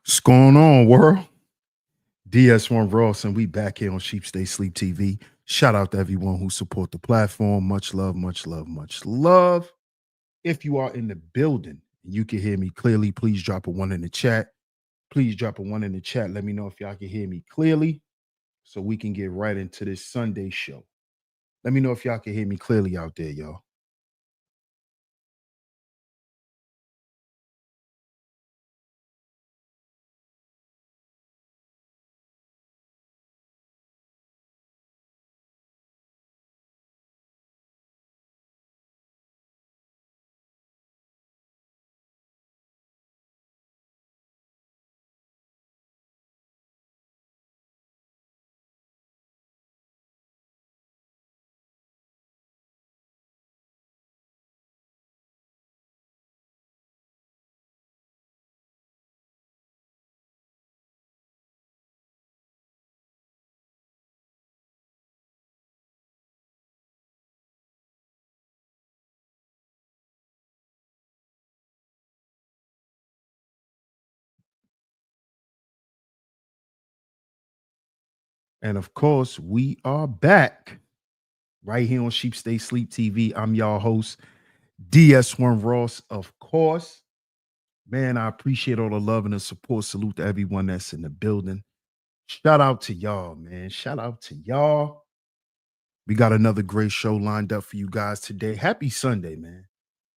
What's going on, world? DS1 Ross, and we back here on Sheep Stay Sleep TV. Shout out to everyone who support the platform. Much love, much love, much love. If you are in the building and you can hear me clearly, please drop a one in the chat. Please drop a one in the chat. Let me know if y'all can hear me clearly so we can get right into this Sunday show. Let me know if y'all can hear me clearly out there, y'all. And of course, we are back right here on Sheep Stay Sleep TV. I'm y'all host, DS1 Ross, of course. Man, I appreciate all the love and the support. Salute to everyone that's in the building. Shout out to y'all, man. Shout out to y'all. We got another great show lined up for you guys today. Happy Sunday, man.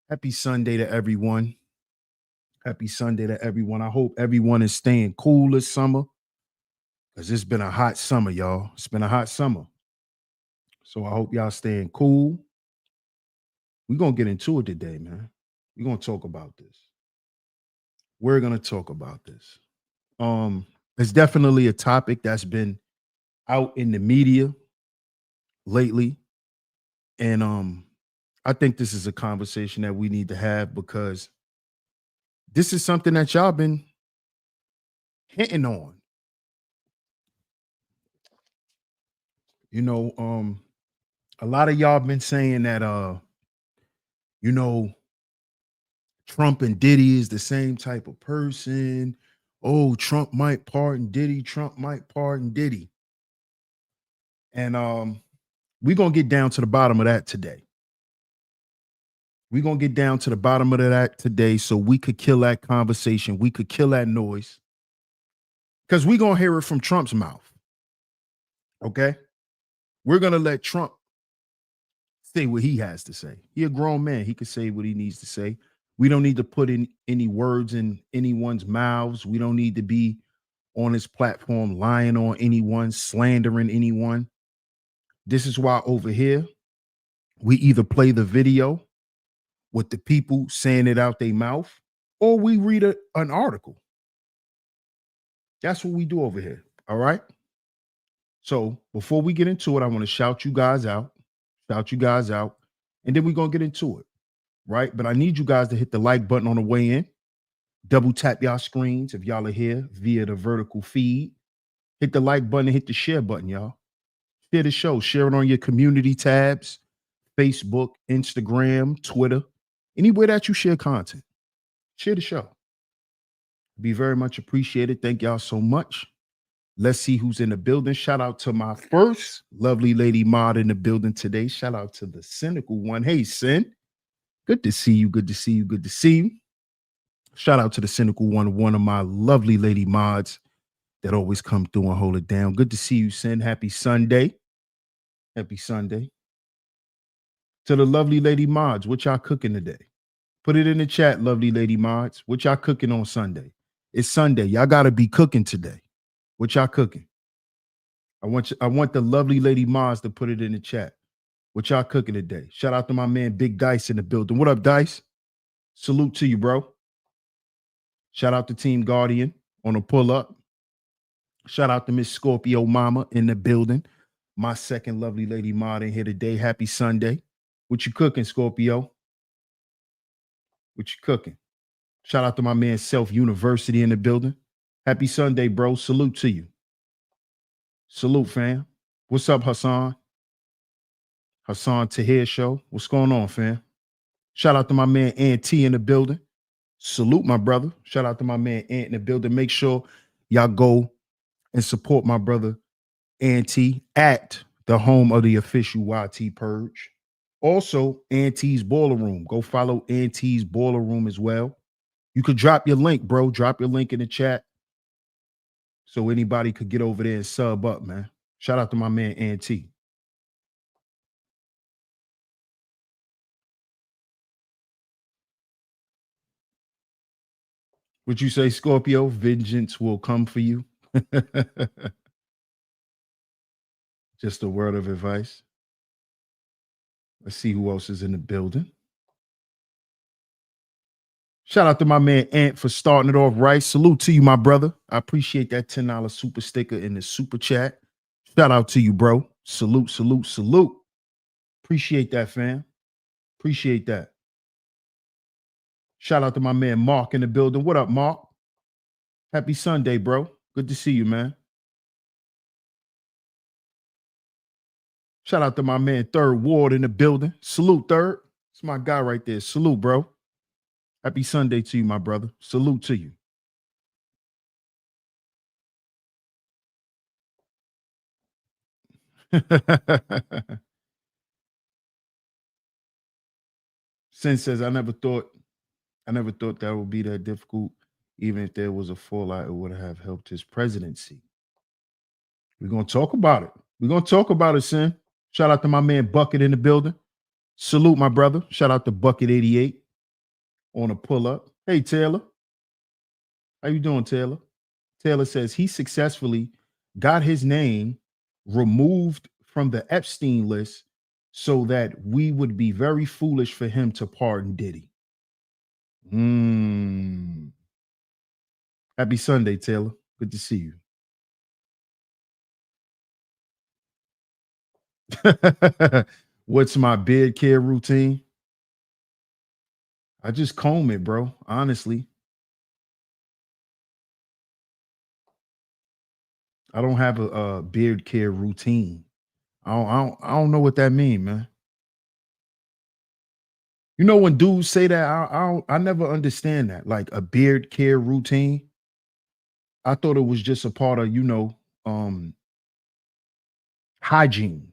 Happy Sunday to everyone. Happy Sunday to everyone. I hope everyone is staying cool this summer because it's been a hot summer, y'all. It's been a hot summer. So I hope y'all staying cool. We're going to get into it today, man. We're going to talk about this. We're going to talk about this. It's definitely a topic that's been out in the media lately. And I think this is a conversation that we need to have because this is something that y'all been hitting on. You know, a lot of y'all been saying that you know, Trump and Diddy is the same type of person. Oh, Trump might pardon Diddy, Trump might pardon Diddy. And we're gonna get down to the bottom of that today. We're gonna get down to the bottom of that today so we could kill that conversation, we could kill that noise. Because we're gonna hear it from Trump's mouth. Okay. We're gonna let Trump say what he has to say. He a grown man. He can say what he needs to say. We don't need to put in any words in anyone's mouths. We don't need to be on his platform lying on anyone, slandering anyone. This is why over here, we either play the video with the people saying it out their mouth, or we read an article. That's what we do over here. All right. So before we get into it, I want to shout you guys out, and then we're going to get into it. Right. But I need you guys to hit the like button on the way in. Double tap y'all screens if y'all are here via the vertical feed. Hit the like button and hit the share button, y'all. Share the show. Share it on your community tabs, Facebook, Instagram, Twitter, anywhere that you share content. Share the show. Be very much appreciated. Thank y'all so much. Let's see who's in the building. Shout out to my first lovely lady mod in the building today. Shout out to the cynical one. Hey, Sin. Good to see you. Good to see you. Good to see you. Shout out to the cynical one of my lovely lady mods that always come through and hold it down. Good to see you, Sin. Happy Sunday. Happy Sunday. To the lovely lady mods, what y'all cooking today? Put it in the chat, lovely lady mods. What y'all cooking on Sunday? It's Sunday. Y'all got to be cooking today. What y'all cooking? I want the lovely lady mods to put it in the chat. What y'all cooking today? Shout out to my man Big Dice in the building. What up, Dice? Salute to you, bro. Shout out to Team Guardian on a pull-up. Shout out to Miss Scorpio Mama in the building. My second lovely lady mod in here today. Happy Sunday. What you cooking, Scorpio? What you cooking? Shout out to my man Self University in the building. Happy Sunday, bro. Salute to you. Salute, fam. What's up, Hassan? Hassan Tahir Show. What's going on, fam? Shout out to my man T in the building. Salute, my brother. Shout out to my man Ant in the building. Make sure y'all go and support my brother Auntie at the home of the official YT Purge. Also, Auntie's Boiler Room. Go follow Auntie's Boiler Room as well. You could drop your link, bro. Drop your link in the chat so anybody could get over there and sub up, man. Shout out to my man Auntie. Would you say, Scorpio, vengeance will come for you? Just a word of advice. Let's see who else is in the building. Shout out to my man Ant for starting it off right. Salute to you, my brother. I appreciate that $10 super sticker in the super chat. Shout out to you, bro. Salute, salute, salute. Appreciate that, fam. Appreciate that. Shout out to my man Mark in the building. What up, Mark? Happy Sunday, bro. Good to see you, man. Shout out to my man Third Ward in the building. Salute, Third. It's my guy right there. Salute, bro. Happy Sunday to you, my brother. Salute to you. Sin says, I never thought that would be that difficult. Even if there was a fallout, it would have helped his presidency. We're gonna talk about it. We're gonna talk about it, Sin. Shout out to my man Bucket in the building. Salute, my brother. Shout out to Bucket 88 on a pull-up. Hey, Taylor. How you doing, Taylor? Taylor says he successfully got his name removed from the Epstein list so that we would be very foolish for him to pardon Diddy. Happy Sunday, Taylor. Good to see you. What's my beard care routine? I just comb it, bro. Honestly, I don't have a beard care routine. I don't know what that means, man. You know, when dudes say that, I never understand that. Like a beard care routine. I thought it was just a part of, hygiene.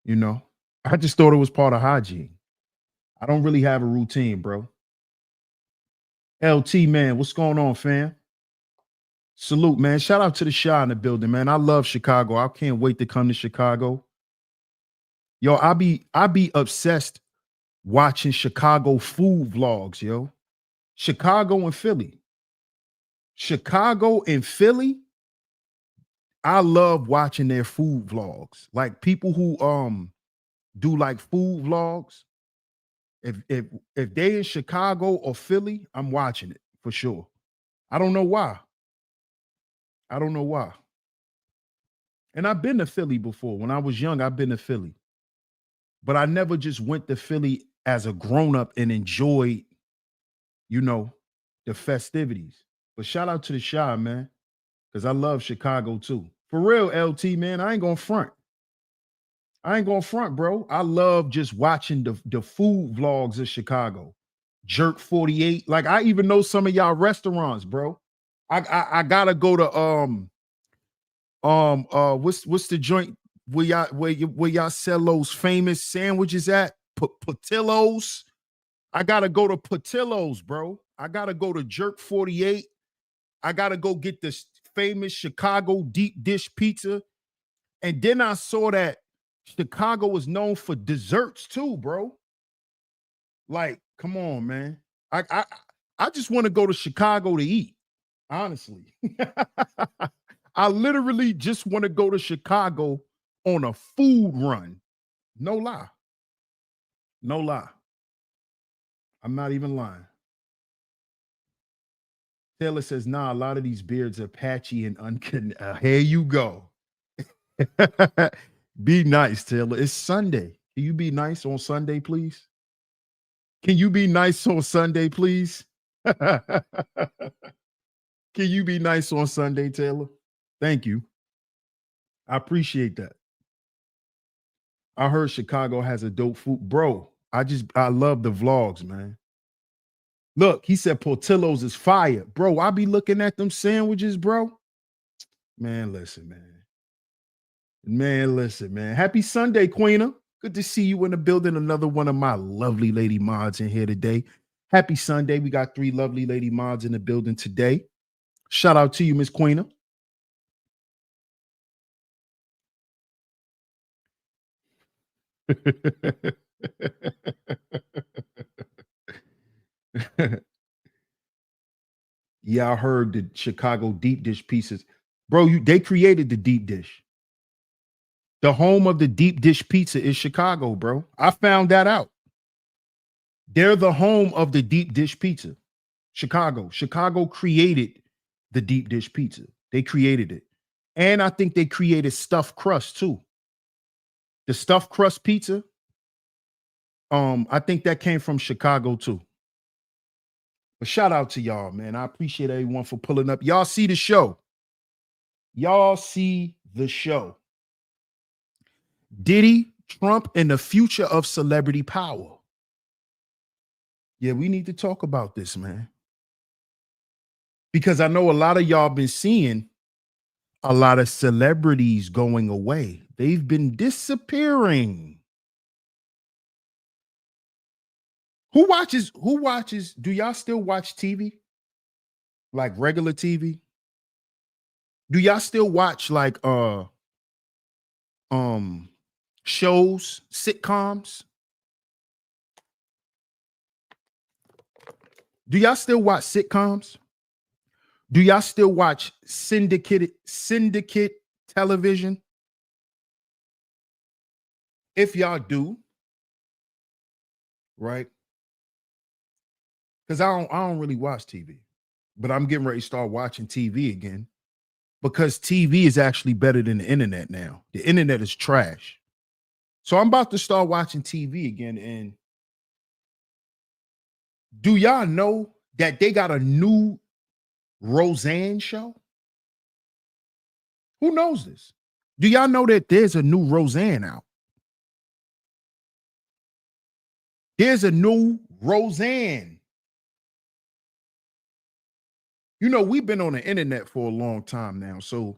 You know, I just thought it was part of hygiene. I don't really have a routine, bro. LT, man, what's going on, fam? Salute, man. Shout out to the Shy in the building, man. I love Chicago. I can't wait to come to Chicago. Yo, I be obsessed watching Chicago food vlogs, yo. Chicago and Philly. Chicago and Philly. I love watching their food vlogs. Like people who do like food vlogs. If they in Chicago or Philly, I'm watching it for sure. I don't know why. I don't know why. And I've been to Philly before. When I was young, I've been to Philly. But I never just went to Philly as a grown-up and enjoyed, the festivities. But shout out to the Shy, man, because I love Chicago too. For real, LT, man, I ain't gonna front. I ain't gonna front, bro. I love just watching the food vlogs of Chicago. Jerk 48. Like I even know some of y'all restaurants, bro. I gotta go to what's the joint where y'all sell those famous sandwiches at? Patillos. I gotta go to Patillos, bro. I gotta go to Jerk 48. I gotta go get this famous Chicago deep dish pizza. And then I saw that Chicago is known for desserts too, bro. Like, come on, man. I just want to go to Chicago to eat, honestly. I literally just want to go to Chicago on a food run. No lie. No lie. I'm not even lying. Taylor says, nah, a lot of these beards are patchy and here you go. Be nice, Taylor. It's Sunday. Can you be nice on Sunday, please? Can you be nice on Sunday, please? Can you be nice on Sunday, Taylor? Thank you. I appreciate that. I heard Chicago has a dope food. Bro, I love the vlogs, man. Look, he said Portillo's is fire. Bro, I be looking at them sandwiches, bro. Man, listen, man. Man, listen, man. Happy Sunday, Queena. Good to see you in the building. Another one of my lovely lady mods in here today. Happy Sunday. We got 3 lovely lady mods in the building today. Shout out to you, Miss Queena. Yeah, I heard the Chicago deep dish pieces. Bro, they created the deep dish. The home of the deep dish pizza is Chicago, bro. I found that out. They're the home of the deep dish pizza. Chicago. Chicago created the deep dish pizza. They created it. And I think they created stuffed crust too. The stuffed crust pizza. I think that came from Chicago too. But shout out to y'all, man. I appreciate everyone for pulling up. Y'all see the show. Y'all see the show. Diddy, Trump, and the future of celebrity power. Yeah, we need to talk about this, man. Because I know a lot of y'all been seeing a lot of celebrities going away. They've been disappearing. Who watches? Do y'all still watch TV? Like regular TV? Do y'all still watch like shows, sitcoms? Do y'all still watch sitcoms? Do y'all still watch syndicate television? If y'all do, right? Because I don't really watch TV, but I'm getting ready to start watching TV again because TV is actually better than the internet now. The internet is trash. So I'm about to start watching TV again. And do y'all know that they got a new Roseanne show? Who knows this? Do y'all know that there's a new Roseanne out? There's a new Roseanne. You know, we've been on the internet for a long time now. So,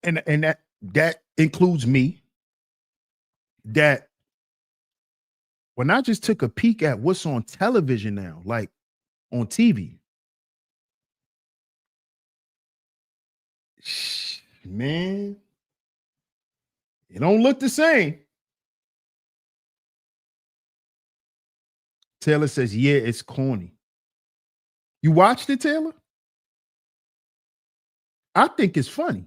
and that includes me. That when I just took a peek at what's on television now, like on TV, man, it don't look the same. Taylor says, yeah, it's corny. You watched it, Taylor? I think it's funny.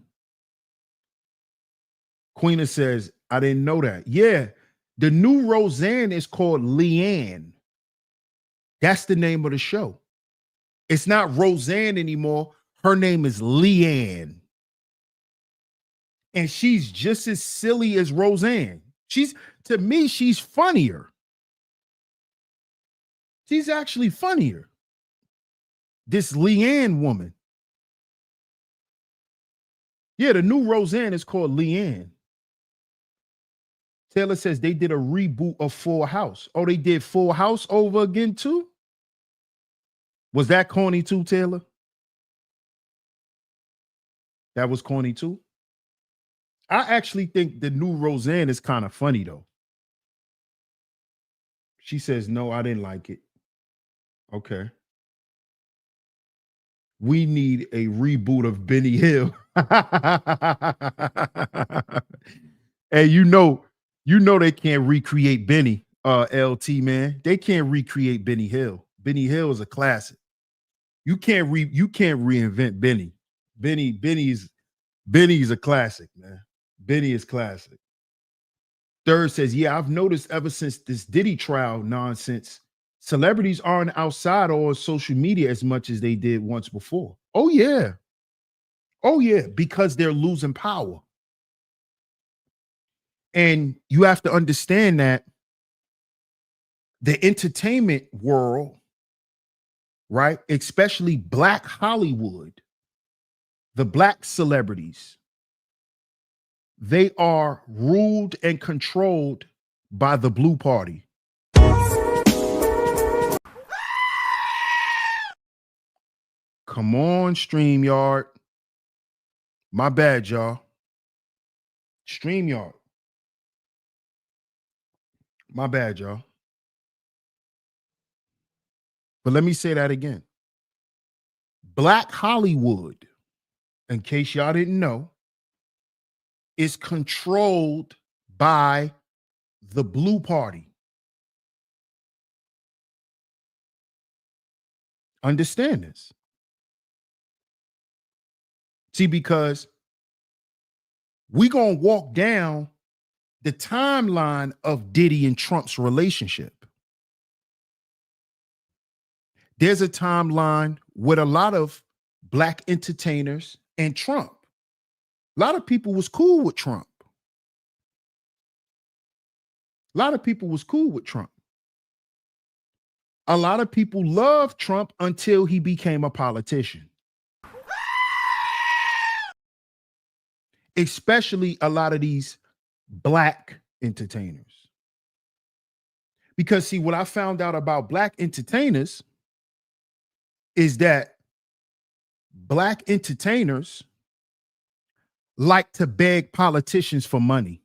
Queena says, I didn't know that. Yeah, the new Roseanne is called Leanne. That's the name of the show. It's not Roseanne anymore. Her name is Leanne. And she's just as silly as Roseanne. To me, she's funnier. She's actually funnier. This Leanne woman. Yeah, the new Roseanne is called Leanne. Taylor says they did a reboot of Full House. Oh, they did Full House over again too? Was that corny too, Taylor? That was corny too? I actually think the new Roseanne is kind of funny though. She says, no, I didn't like it. Okay. We need a reboot of Benny Hill. Hey, you know they can't recreate Benny, LT, man. They can't recreate Benny Hill. Benny Hill is a classic. You can't reinvent Benny. Benny's a classic, man. Benny is classic. Third says, yeah, I've noticed ever since this Diddy trial nonsense, celebrities aren't outside or on social media as much as they did once before. Oh, yeah. Oh, yeah, because they're losing power. And you have to understand that the entertainment world, right, especially Black Hollywood, the Black celebrities, they are ruled and controlled by the blue party. Come on, StreamYard. My bad, y'all. StreamYard. My bad, y'all. But let me say that again. Black Hollywood, in case y'all didn't know, is controlled by the Blue Party. Understand this. See, because we're going to walk down the timeline of Diddy and Trump's relationship. There's a timeline with a lot of black entertainers and Trump. A lot of people was cool with Trump. A lot of people was cool with Trump. A lot of people loved Trump until he became a politician. Especially a lot of these black entertainers. Because see, what I found out about black entertainers is that black entertainers like to beg politicians for money.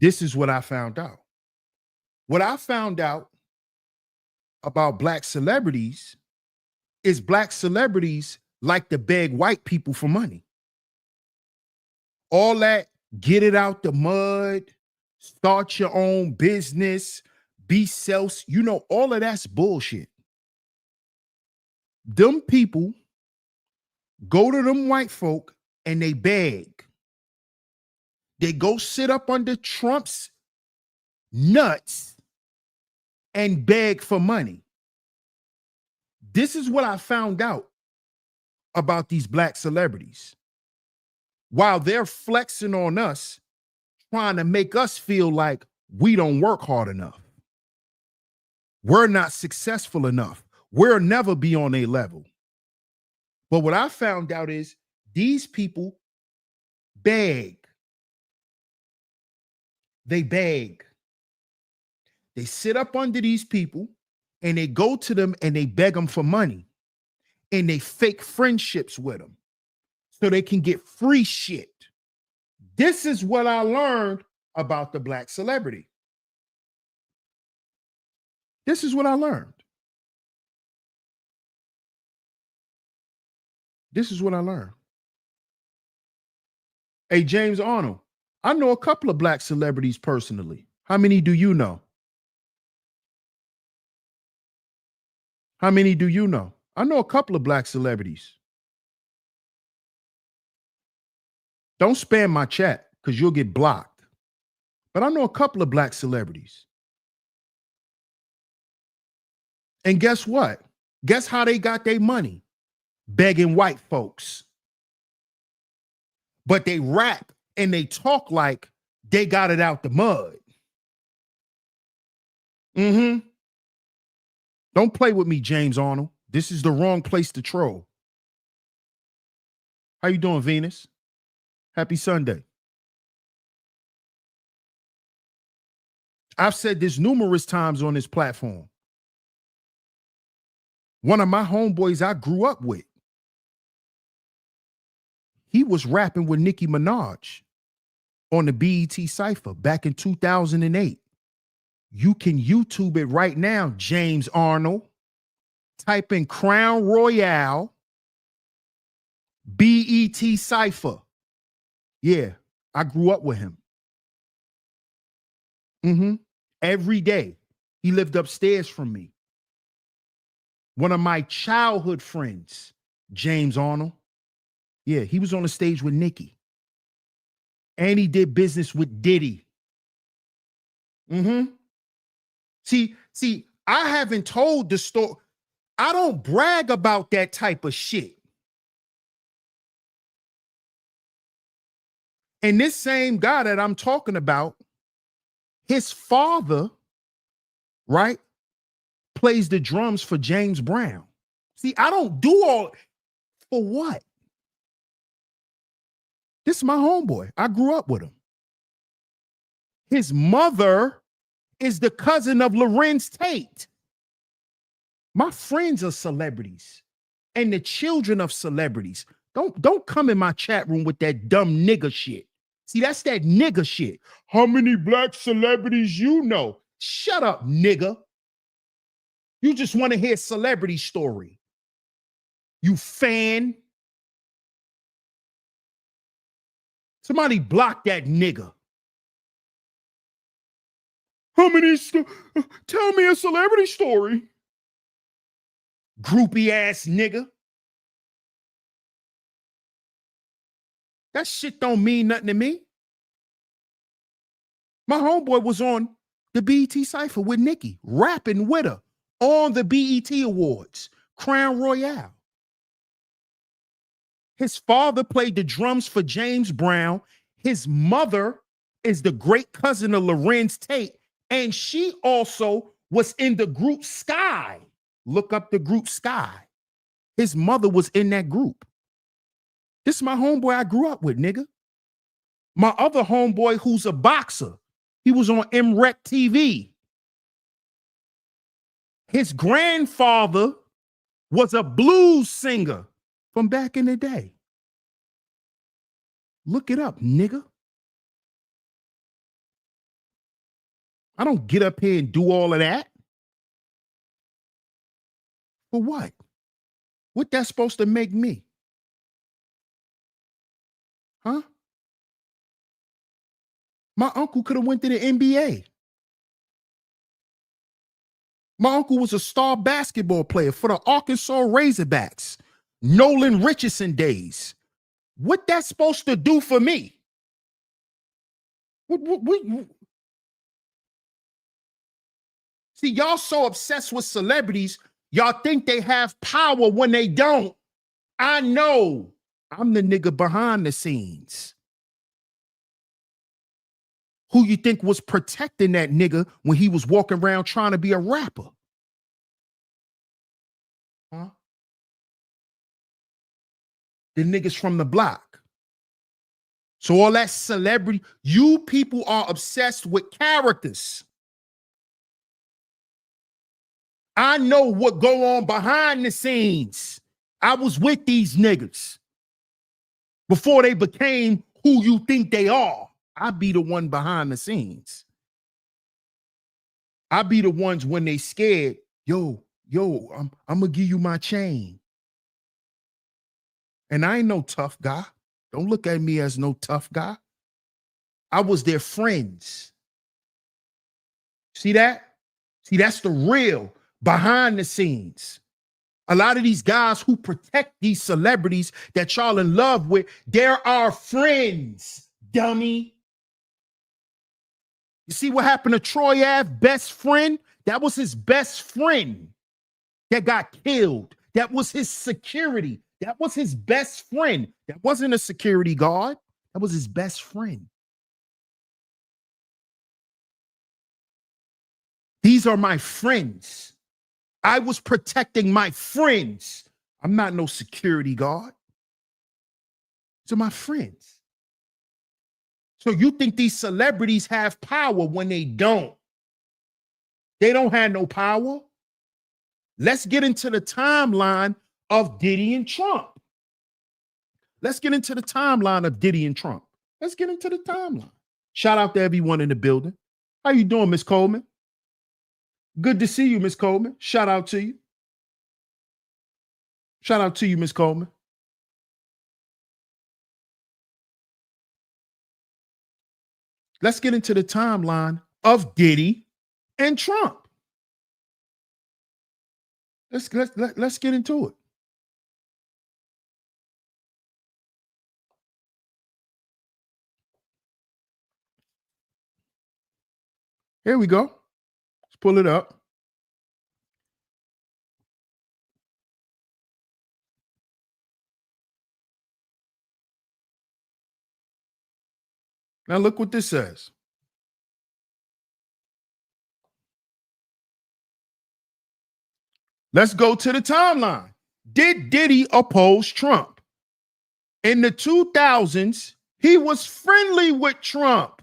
This is what I found out. What I found out about black celebrities is black celebrities like to beg white people for money. All that, get it out the mud, start your own business, be self, all of that's bullshit. Them people go to them white folk and they beg. They go sit up under Trump's nuts and beg for money. This is what I found out about these black celebrities. While they're flexing on us, trying to make us feel like we don't work hard enough. We're not successful enough. We'll never be on a level. But what I found out is these people beg. They beg. They sit up under these people and they go to them and they beg them for money. And they fake friendships with them so they can get free shit. This is what I learned about the black celebrity. This is what I learned. This is what I learned. Hey, James Arnold, I know a couple of black celebrities personally. How many do you know? How many do you know? I know a couple of black celebrities. Don't spam my chat because you'll get blocked. But I know a couple of black celebrities. And guess what? Guess how they got their money? Begging white folks. But they rap and they talk like they got it out the mud. Don't play with me, James Arnold. This is the wrong place to troll. How you doing, Venus? Happy Sunday. I've said this numerous times on this platform. One of my homeboys I grew up with, he was rapping with Nicki Minaj on the BET Cypher back in 2008. You can YouTube it right now, James Arnold. Type in Crown Royale, BET Cypher. Yeah, I grew up with him. Every day. He lived upstairs from me. One of my childhood friends, James Arnold. Yeah, he was on the stage with Nicki. And he did business with Diddy. See, I haven't told the story. I don't brag about that type of shit. And this same guy that I'm talking about, his father, right, plays the drums for James Brown. See, I don't do all for what? This is my homeboy. I grew up with him. His mother is the cousin of Lorenz Tate. My friends are celebrities and the children of celebrities. Don't come in my chat room with that dumb nigga shit. See, that's that nigga shit. How many black celebrities you know? Shut up, nigga. You just want to hear celebrity story. You fan. Somebody block that nigga. How many? Tell me a celebrity story. Groupie ass nigga. That shit don't mean nothing to me. My homeboy was on the BET Cypher with Nicki, rapping with her on the BET Awards, Crown Royale. His father played the drums for James Brown. His mother is the great cousin of Lorenz Tate, and she also was in the group Sky. Look up the group Sky. His mother was in that group. This is my homeboy I grew up with, nigga. My other homeboy who's a boxer, he was on MREC TV. His grandfather was a blues singer from back in the day. Look it up, nigga. I don't get up here and do all of that. For what? What that's supposed to make me? Huh? My uncle could have went to the NBA. My uncle was a star basketball player for the Arkansas Razorbacks. Nolan Richardson days. What that's supposed to do for me? What? See, y'all so obsessed with celebrities, y'all think they have power when they don't. I know. I'm the nigga behind the scenes. Who you think was protecting that nigga when he was walking around trying to be a rapper? Huh? The niggas from the block. So all that celebrity, you people are obsessed with characters. I know what go on behind the scenes. I was with these niggas before they became who you think they are. I be the one behind the scenes. I be the ones when they scared. Yo, I'm gonna give you my chain. And I ain't no tough guy. Don't look at me as no tough guy. I was their friends. See that? See, that's the real behind the scenes. A lot of these guys who protect these celebrities that y'all in love with, they're our friends, dummy. You see what happened to Troy Ave, best friend? That was his best friend that got killed. That was his security. That was his best friend. That wasn't a security guard. That was his best friend. These are my friends. I was protecting my friends. I'm not no security guard. These are my friends. So you think these celebrities have power when they don't. They don't have no power. Let's get into the timeline of Diddy and Trump. Let's get into the timeline of Diddy and Trump. Let's get into the timeline. Shout out to everyone in the building. How you doing, Miss Coleman? Good to see you, Miss Coleman. Shout out to you. Shout out to you, Miss Coleman. Let's get into the timeline of Diddy and Trump. Let's get into it. Here we go. Let's pull it up. Now look what this says. Let's go to the timeline. Did Diddy oppose Trump? In the 2000s, he was friendly with Trump.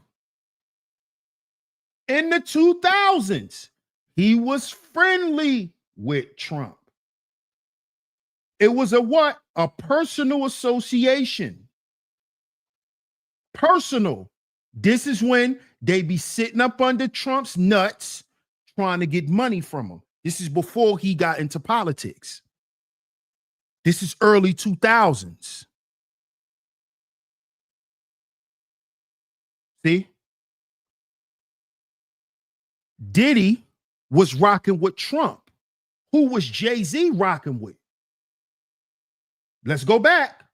In the 2000s, he was friendly with Trump. It was a what? A personal association. Personal. This is when they be sitting up under Trump's nuts trying to get money from him. This is before he got into politics. This is early 2000s. See? Diddy was rocking with Trump. Who was Jay-Z rocking with? Let's go back.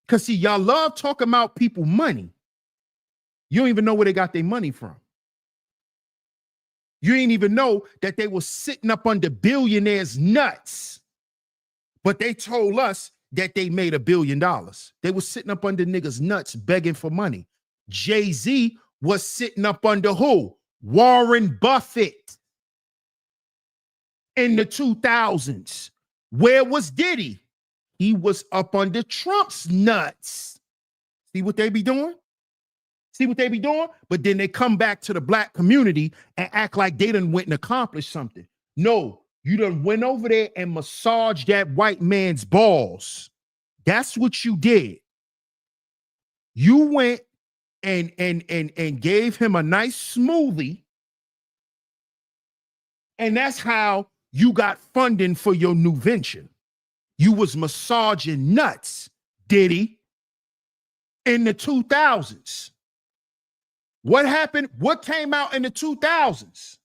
Because see, y'all love talking about people money. You don't even know where they got their money from. You ain't even know that they were sitting up under billionaires' nuts. But they told us that they made $1 billion. They were sitting up under niggas' nuts begging for money. Jay-Z was sitting up under who? Warren Buffett in the 2000s. Where was Diddy? He was up under Trump's nuts. See what they be doing? See what they be doing? But then they come back to the black community and act like they done went and accomplished something. No, you done went over there and massaged that white man's balls. That's what you did. You went and gave him a nice smoothie. And that's how you got funding for your new venture. You was massaging nuts, Diddy, in the 2000s. What happened? What came out in the 2000s?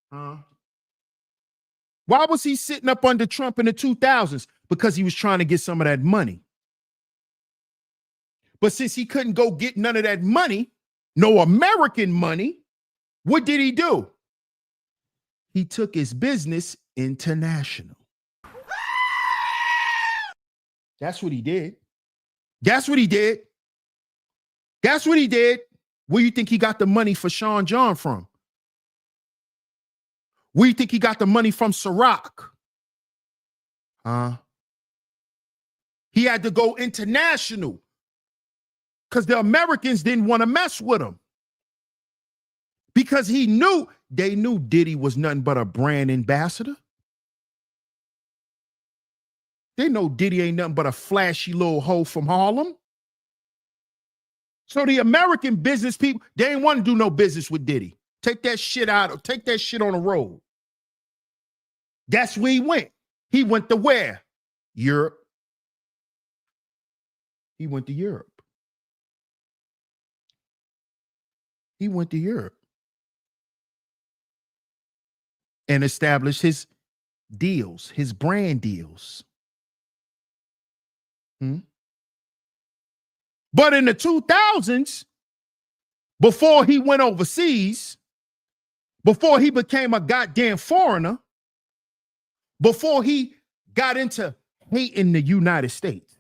Why was he sitting up under Trump in the 2000s? Because he was trying to get some of that money. But since he couldn't go get none of that money, no American money, what did he do? He took his business international. That's what he did. That's what he did. That's what he did. Where you think he got the money for Sean John from? Where you think he got the money from Ciroc? He had to go international because the Americans didn't want to mess with him. Because they knew Diddy was nothing but a brand ambassador. They know Diddy ain't nothing but a flashy little hoe from Harlem. So the American business people, they ain't want to do no business with Diddy. Take that shit out, or take that shit on the road. That's where he went. He went to where? Europe. He went to Europe. He went to Europe and established his deals, his brand deals. But in the 2000s, before he went overseas, before he became a goddamn foreigner, before he got into hating the United States,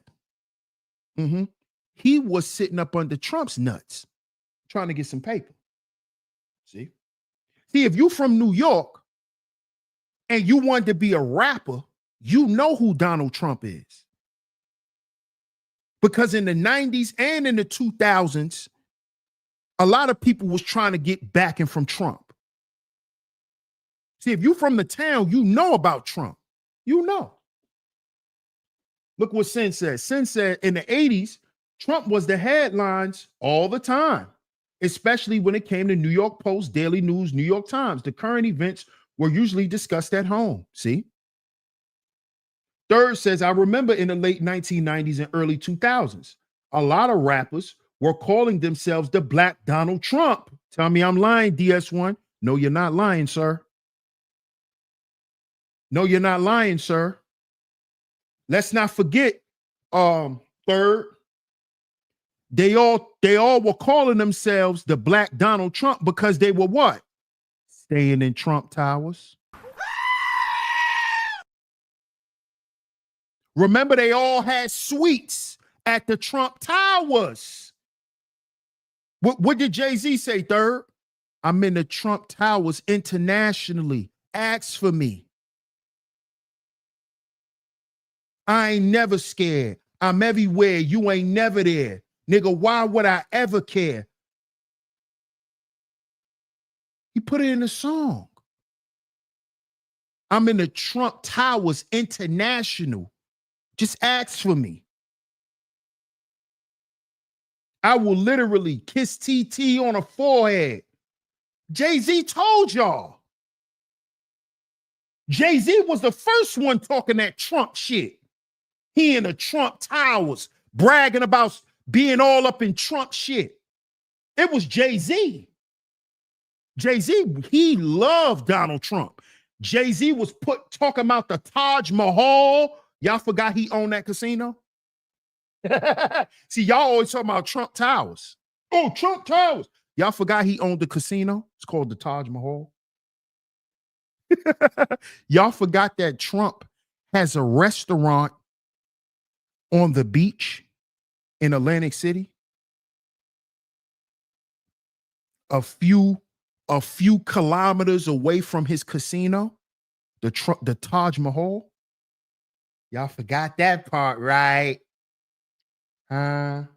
he was sitting up under Trump's nuts, trying to get some paper. See, if you from New York and you wanted to be a rapper, you know who Donald Trump is. Because in the 90s and in the 2000s, a lot of people was trying to get backing from Trump. See, if you from the town, you know about Trump. You know. Look what Sin said. Sin said in the 80s, Trump was the headlines all the time, especially when it came to New York Post, Daily News, New York Times. The current events were usually discussed at home. See? Third says, I remember in the late 1990s and early 2000s, a lot of rappers were calling themselves the Black Donald Trump. Tell me I'm lying, DS1. No, you're not lying, sir. No, you're not lying, sir. Let's not forget, third, they all were calling themselves the Black Donald Trump because they were what? Staying in Trump Towers. Remember, they all had suites at the Trump Towers. What did Jay-Z say, third? I'm in the Trump Towers internationally. Ask for me. I ain't never scared. I'm everywhere. You ain't never there. Nigga, why would I ever care? He put it in the song. I'm in the Trump Towers International. Just ask for me. I will literally kiss TT on a forehead. Jay-Z told y'all. Jay-Z was the first one talking that Trump shit. He in the Trump Towers bragging about being all up in Trump shit. It was Jay-Z. Jay-Z, he loved Donald Trump. Jay-Z was talking about the Taj Mahal. Y'all forgot he owned that casino? See, y'all always talking about Trump Towers. Oh, Trump Towers. Y'all forgot he owned the casino? It's called the Taj Mahal. Y'all forgot that Trump has a restaurant on the beach in Atlantic City? A few kilometers away from his casino, the Taj Mahal. Y'all forgot that part, right? Y'all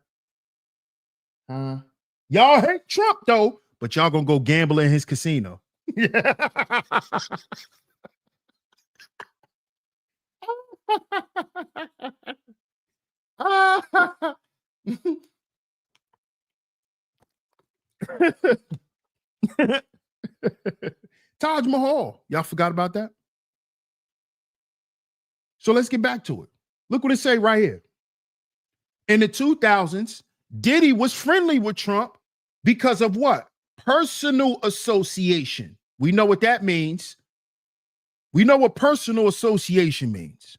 hate Trump though, but y'all gonna go gamble in his casino. Taj Mahal. Y'all forgot about that? So let's get back to it. Look what it say right here. In the 2000s, Diddy was friendly with Trump because of what? Personal association. We know what that means. We know what personal association means.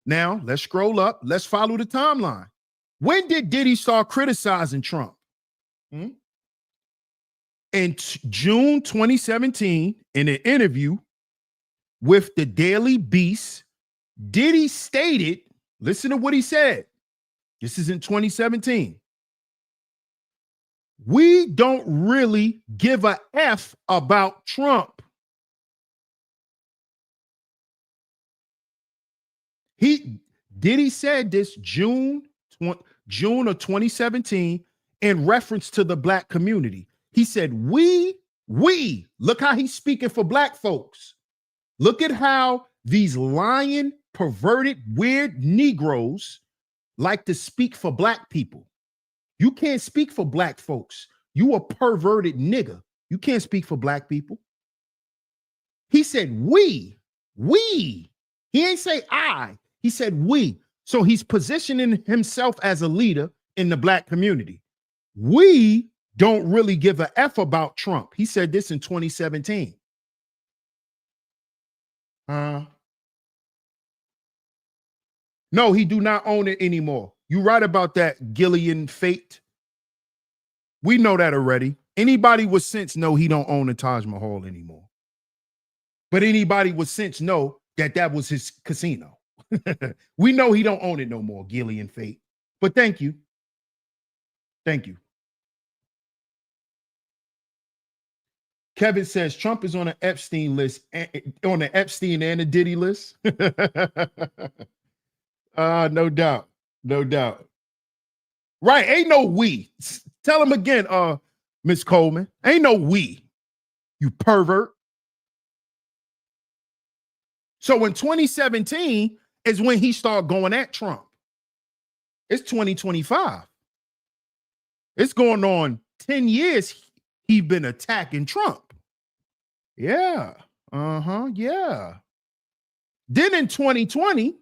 Now, let's scroll up. Let's follow the timeline. When did Diddy start criticizing Trump? In June 2017, in an interview with the Daily Beast, Diddy stated, listen to what he said. This is in 2017. We don't really give a F about Trump. Diddy said this June of 2017 in reference to the black community. He said, we, look how he's speaking for black folks. Look at how these lying, perverted, weird Negroes like to speak for black people. You can't speak for black folks. You a perverted nigga. You can't speak for black people. He said, we. He ain't say I. He said, we. So he's positioning himself as a leader in the black community. We don't really give a F about Trump. He said this in 2017. No, he do not own it anymore. You right about that, Gillian Fate. We know that already. Anybody with sense know he don't own the Taj Mahal anymore. But anybody with sense know that that was his casino. We know he don't own it no more, Gillian Fate. But thank you. Thank you. Kevin says Trump is on an Epstein list, on the Epstein and the Diddy list. No doubt. No doubt. Right. Ain't no we. Tell him again, Miss Coleman. Ain't no we, you pervert. So in 2017 is when he started going at Trump. It's 2025. It's going on 10 years. He's been attacking Trump. Yeah. Yeah. Then in 2020,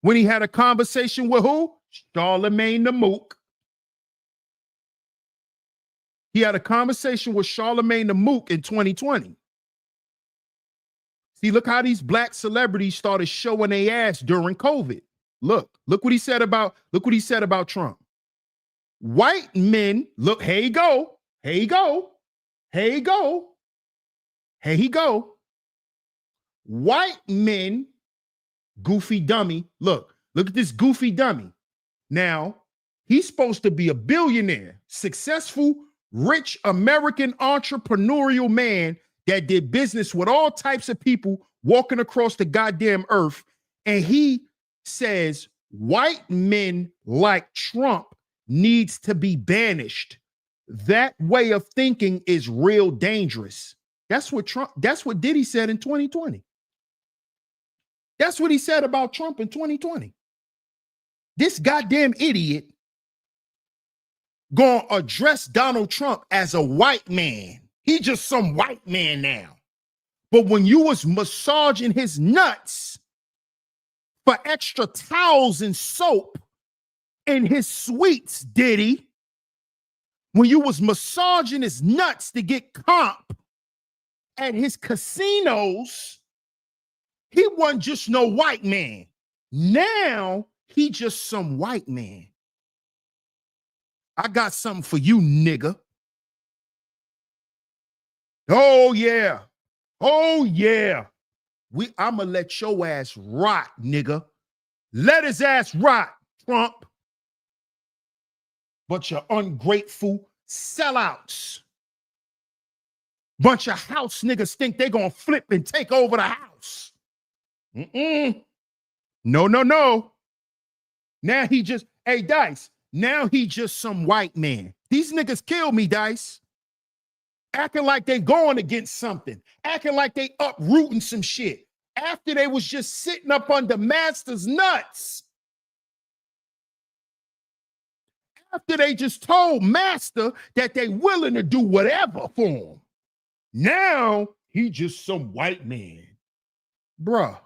when he had a conversation with who? Charlemagne the Mook. He had a conversation with Charlemagne the Mook in 2020. See, look how these black celebrities started showing their ass during COVID. Look what he said about Trump. White men, look, here he go. White men, goofy dummy. Look at this goofy dummy. Now, he's supposed to be a billionaire, successful, rich American entrepreneurial man that did business with all types of people walking across the goddamn earth. And he says white men like Trump needs to be banished. That way of thinking is real dangerous. That's what Diddy said in 2020. That's what he said about Trump in 2020. This goddamn idiot gonna address Donald Trump as a white man. He just some white man now. But when you was massaging his nuts for extra towels and soap in his suites, Diddy, when you was massaging his nuts to get comp at his casinos, he wasn't just no white man. Now he just some white man. I got something for you, nigga. Oh yeah. Oh yeah. I'ma let your ass rot, nigga. Let his ass rot, Trump. Bunch of ungrateful sellouts. Bunch of house niggas think they gonna flip and take over the house. No, no, no. Now he just, hey, Dice, now he just some white man. These niggas kill me, Dice. Acting like they going against something. Acting like they uprooting some shit. After they was just sitting up under Master's nuts. After they just told Master that they willing to do whatever for him. Now he just some white man. Bruh.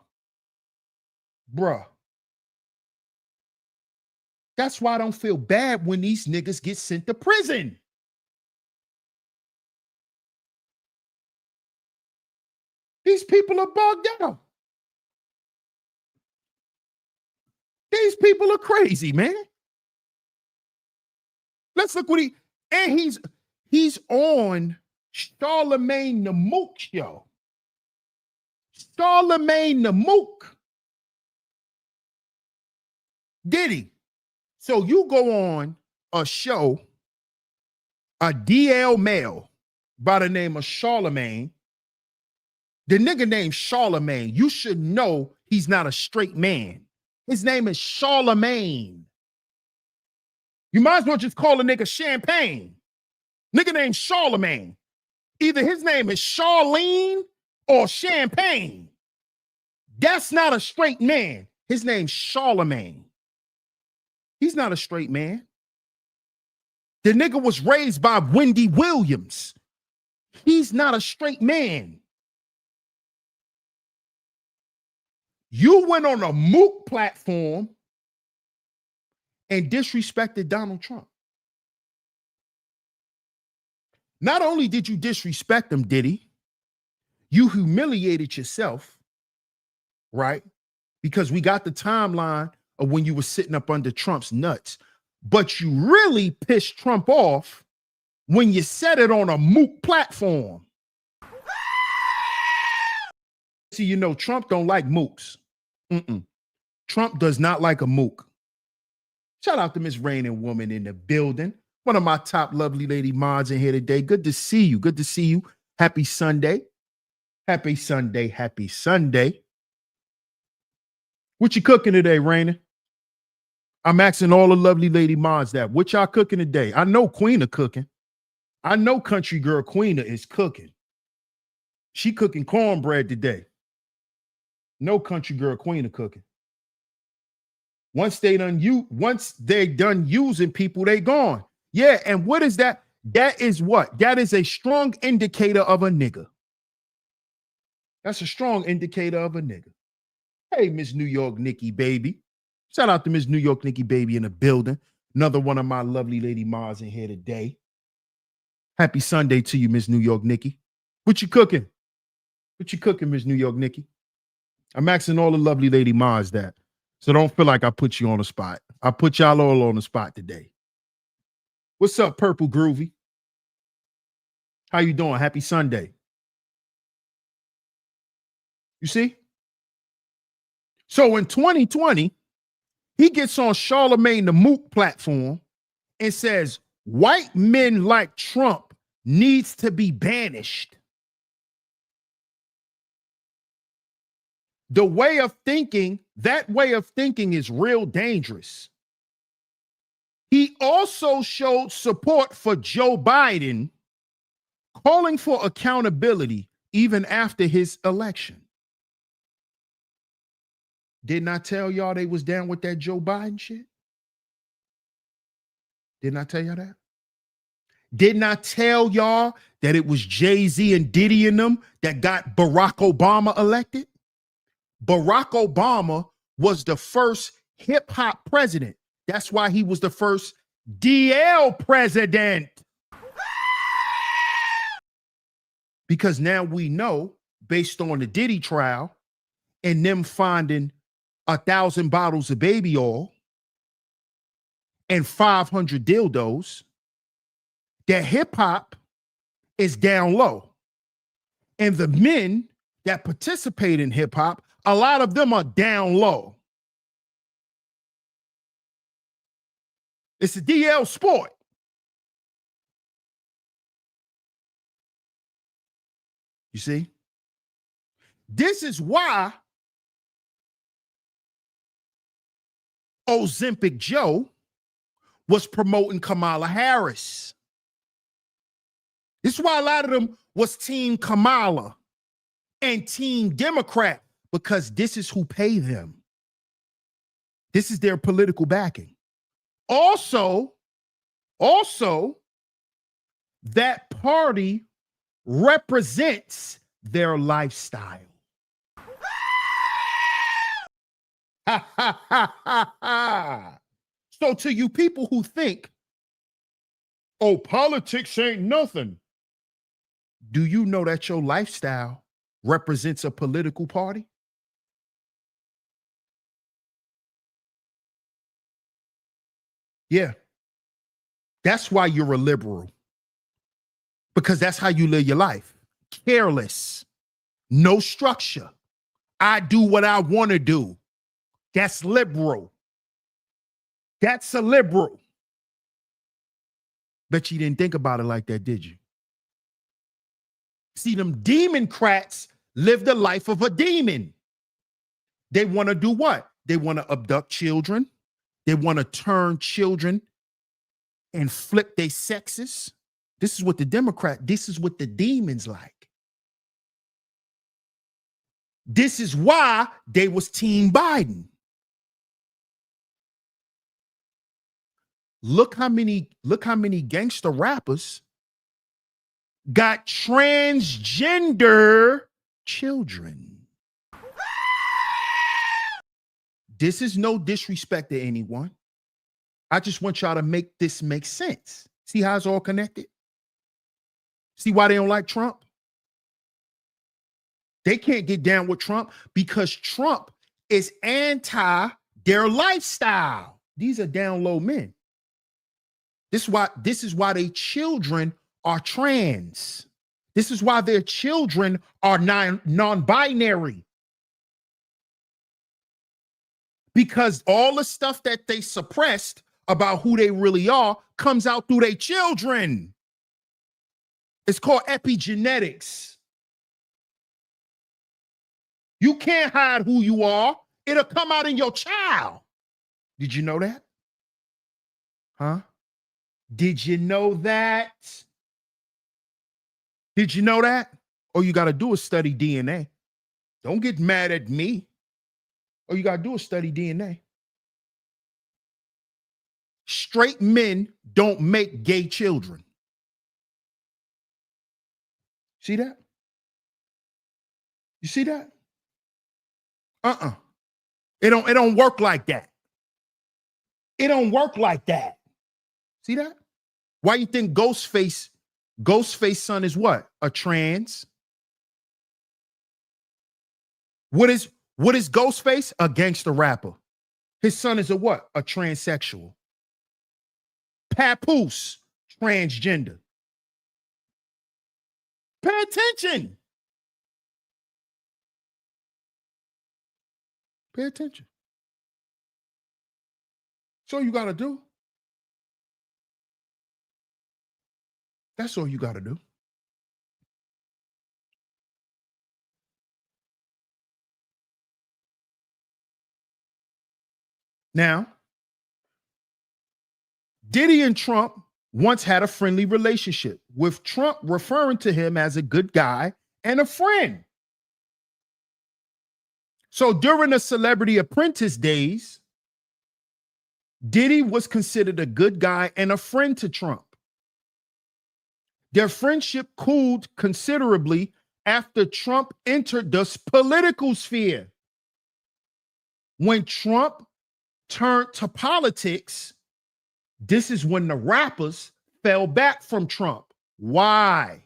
That's why I don't feel bad when these niggas get sent to prison. These people are bugged out. These people are crazy, man. Let's look what he's on Charlemagne the Mook show. Charlemagne the Mook. Diddy. So you go on a show, a DL male by the name of Charlemagne. The nigga named Charlemagne, you should know he's not a straight man. His name is Charlemagne. You might as well just call a nigga Champagne. Nigga named Charlemagne. Either his name is Charlene or Champagne. That's not a straight man. His name's Charlemagne. He's not a straight man. The nigga was raised by Wendy Williams. He's not a straight man. You went on a Mook platform and disrespected Donald Trump. Not only did you disrespect him, Diddy, you humiliated yourself, right? Because we got the timeline of when you were sitting up under Trump's nuts. But you really pissed Trump off when you said it on a Mook platform. See, you know, Trump don't like mooks. Trump does not like a mook. Shout out to Miss Raining Woman in the building. One of my top lovely lady mods in here today. Good to see you. Good to see you. Happy Sunday. Happy Sunday. Happy Sunday. What you cooking today, Raining? I'm asking all the lovely lady mods that. What y'all cooking today? I know Queena cooking. I know country girl Queena is cooking. She cooking cornbread today. No country girl Queena cooking. Once they done using people, they gone. Yeah, and what is that? That is what? That is a strong indicator of a nigga. That's a strong indicator of a nigga. Hey, Miss New York Nikki baby. Shout out to Miss New York Nikki baby in the building. Another one of my lovely lady Mars in here today. Happy Sunday to you, Miss New York Nikki. What you cooking? What you cooking, Miss New York Nikki? I'm asking all the lovely lady Mars that. So don't feel like I put you on the spot. I put y'all all on the spot today. What's up, Purple Groovy? How you doing? Happy Sunday. You see? So in 2020, he gets on Charlemagne the Mook platform and says, white men like Trump needs to be banished. The way of thinking, that way of thinking is real dangerous. He also showed support for Joe Biden, calling for accountability even after his election. Didn't I tell y'all they was down with that Joe Biden shit? Didn't I tell y'all that? Didn't I tell y'all that it was Jay-Z and Diddy and them that got Barack Obama elected? Barack Obama was the first hip hop president. That's why he was the first DL president. Because now we know, based on the Diddy trial and them finding 1,000 bottles of baby oil and 500 dildos, that hip hop is down low. And the men that participate in hip hop, a lot of them are down low. It's a DL sport. You see? This is why Ozempic Joe was promoting Kamala Harris. This is why a lot of them was Team Kamala and Team Democrat, because this is who pay them. This is their political backing. Also, that party represents their lifestyle. Ha ha ha ha ha. So to you people who think, oh, politics ain't nothing, do you know that your lifestyle represents a political party? Yeah. That's why you're a liberal. Because that's how you live your life. Careless. No structure. I do what I want to do. That's liberal. That's a liberal. Bet you didn't think about it like that, did you? See, them Democrats live the life of a demon. They want to do what? They want to abduct children. They want to turn children and flip their sexes. This is what this is what the demons like. This is why they was Team Biden. Look how many gangster rappers got transgender children. This is no disrespect to anyone. I just want y'all to make this make sense. See how it's all connected? See why they don't like Trump? They can't get down with Trump because Trump is anti their lifestyle. These are down low men. This is why their children are trans. This is why their children are non-binary. Because all the stuff that they suppressed about who they really are comes out through their children. It's called epigenetics. You can't hide who you are. It'll come out in your child. Did you know that? Huh? Did you know that? Did you know that? All you got to do is study DNA. Don't get mad at me. All you got to do is study DNA. Straight men don't make gay children. See that? You see that? It don't work like that. It don't work like that. See that? Why you think Ghostface son is what? A trans? What is Ghostface? A gangster rapper. His son is a what? A transsexual. Papoose, transgender. Pay attention. Pay attention. That's all you got to do. That's all you got to do. Now, Diddy and Trump once had a friendly relationship, with Trump referring to him as a good guy and a friend. So during the Celebrity Apprentice days, Diddy was considered a good guy and a friend to Trump. Their friendship cooled considerably after Trump entered the political sphere. When Trump turned to politics, this is when the rappers fell back from Trump. Why?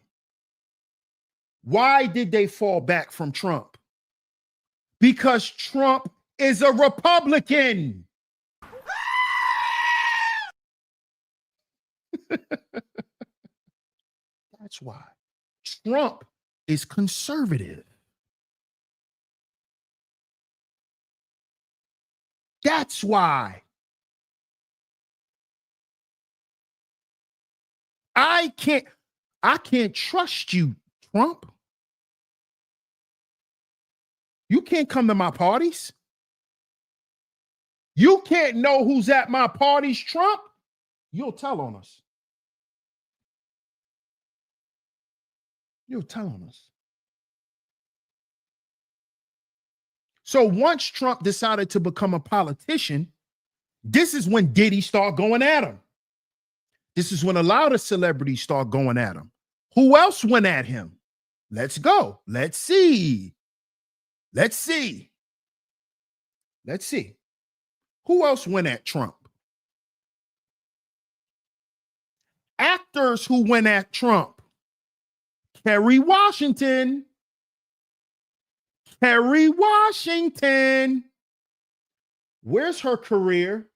Why did they fall back from Trump? Because Trump is a Republican. That's why. Trump is conservative. That's why. I can't trust you, Trump. You can't come to my parties. You can't know who's at my parties, Trump. You'll tell on us. You'll tell on us. So once Trump decided to become a politician, this is when Diddy started going at him. This is when a lot of celebrities start going at him. Who else went at him? Let's go. Let's see. Let's see. Let's see. Who else went at Trump? Actors who went at Trump. Kerry Washington. Kerry Washington. Where's her career?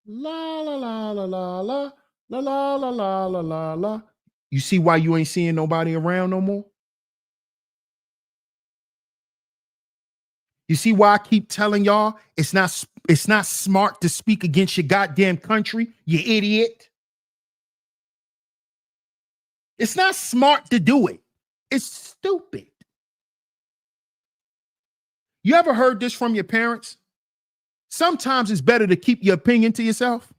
La la la la la la la la la la la la la. You see why you ain't seeing nobody around no more? You see why I keep telling y'all it's not smart to speak against your goddamn country, you idiot. It's not smart to do it. It's stupid. You ever heard this from your parents? Sometimes it's better to keep your opinion to yourself.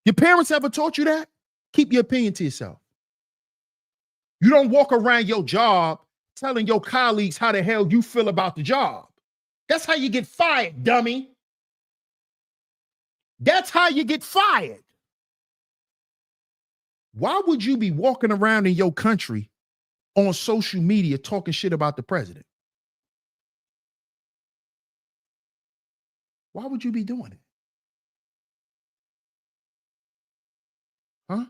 Your parents ever taught you that? Keep your opinion to yourself. You don't walk around your job telling your colleagues how the hell you feel about the job. That's how you get fired, dummy. That's how you get fired. Why would you be walking around in your country on social media talking shit about the president? Why would you be doing it? Huh?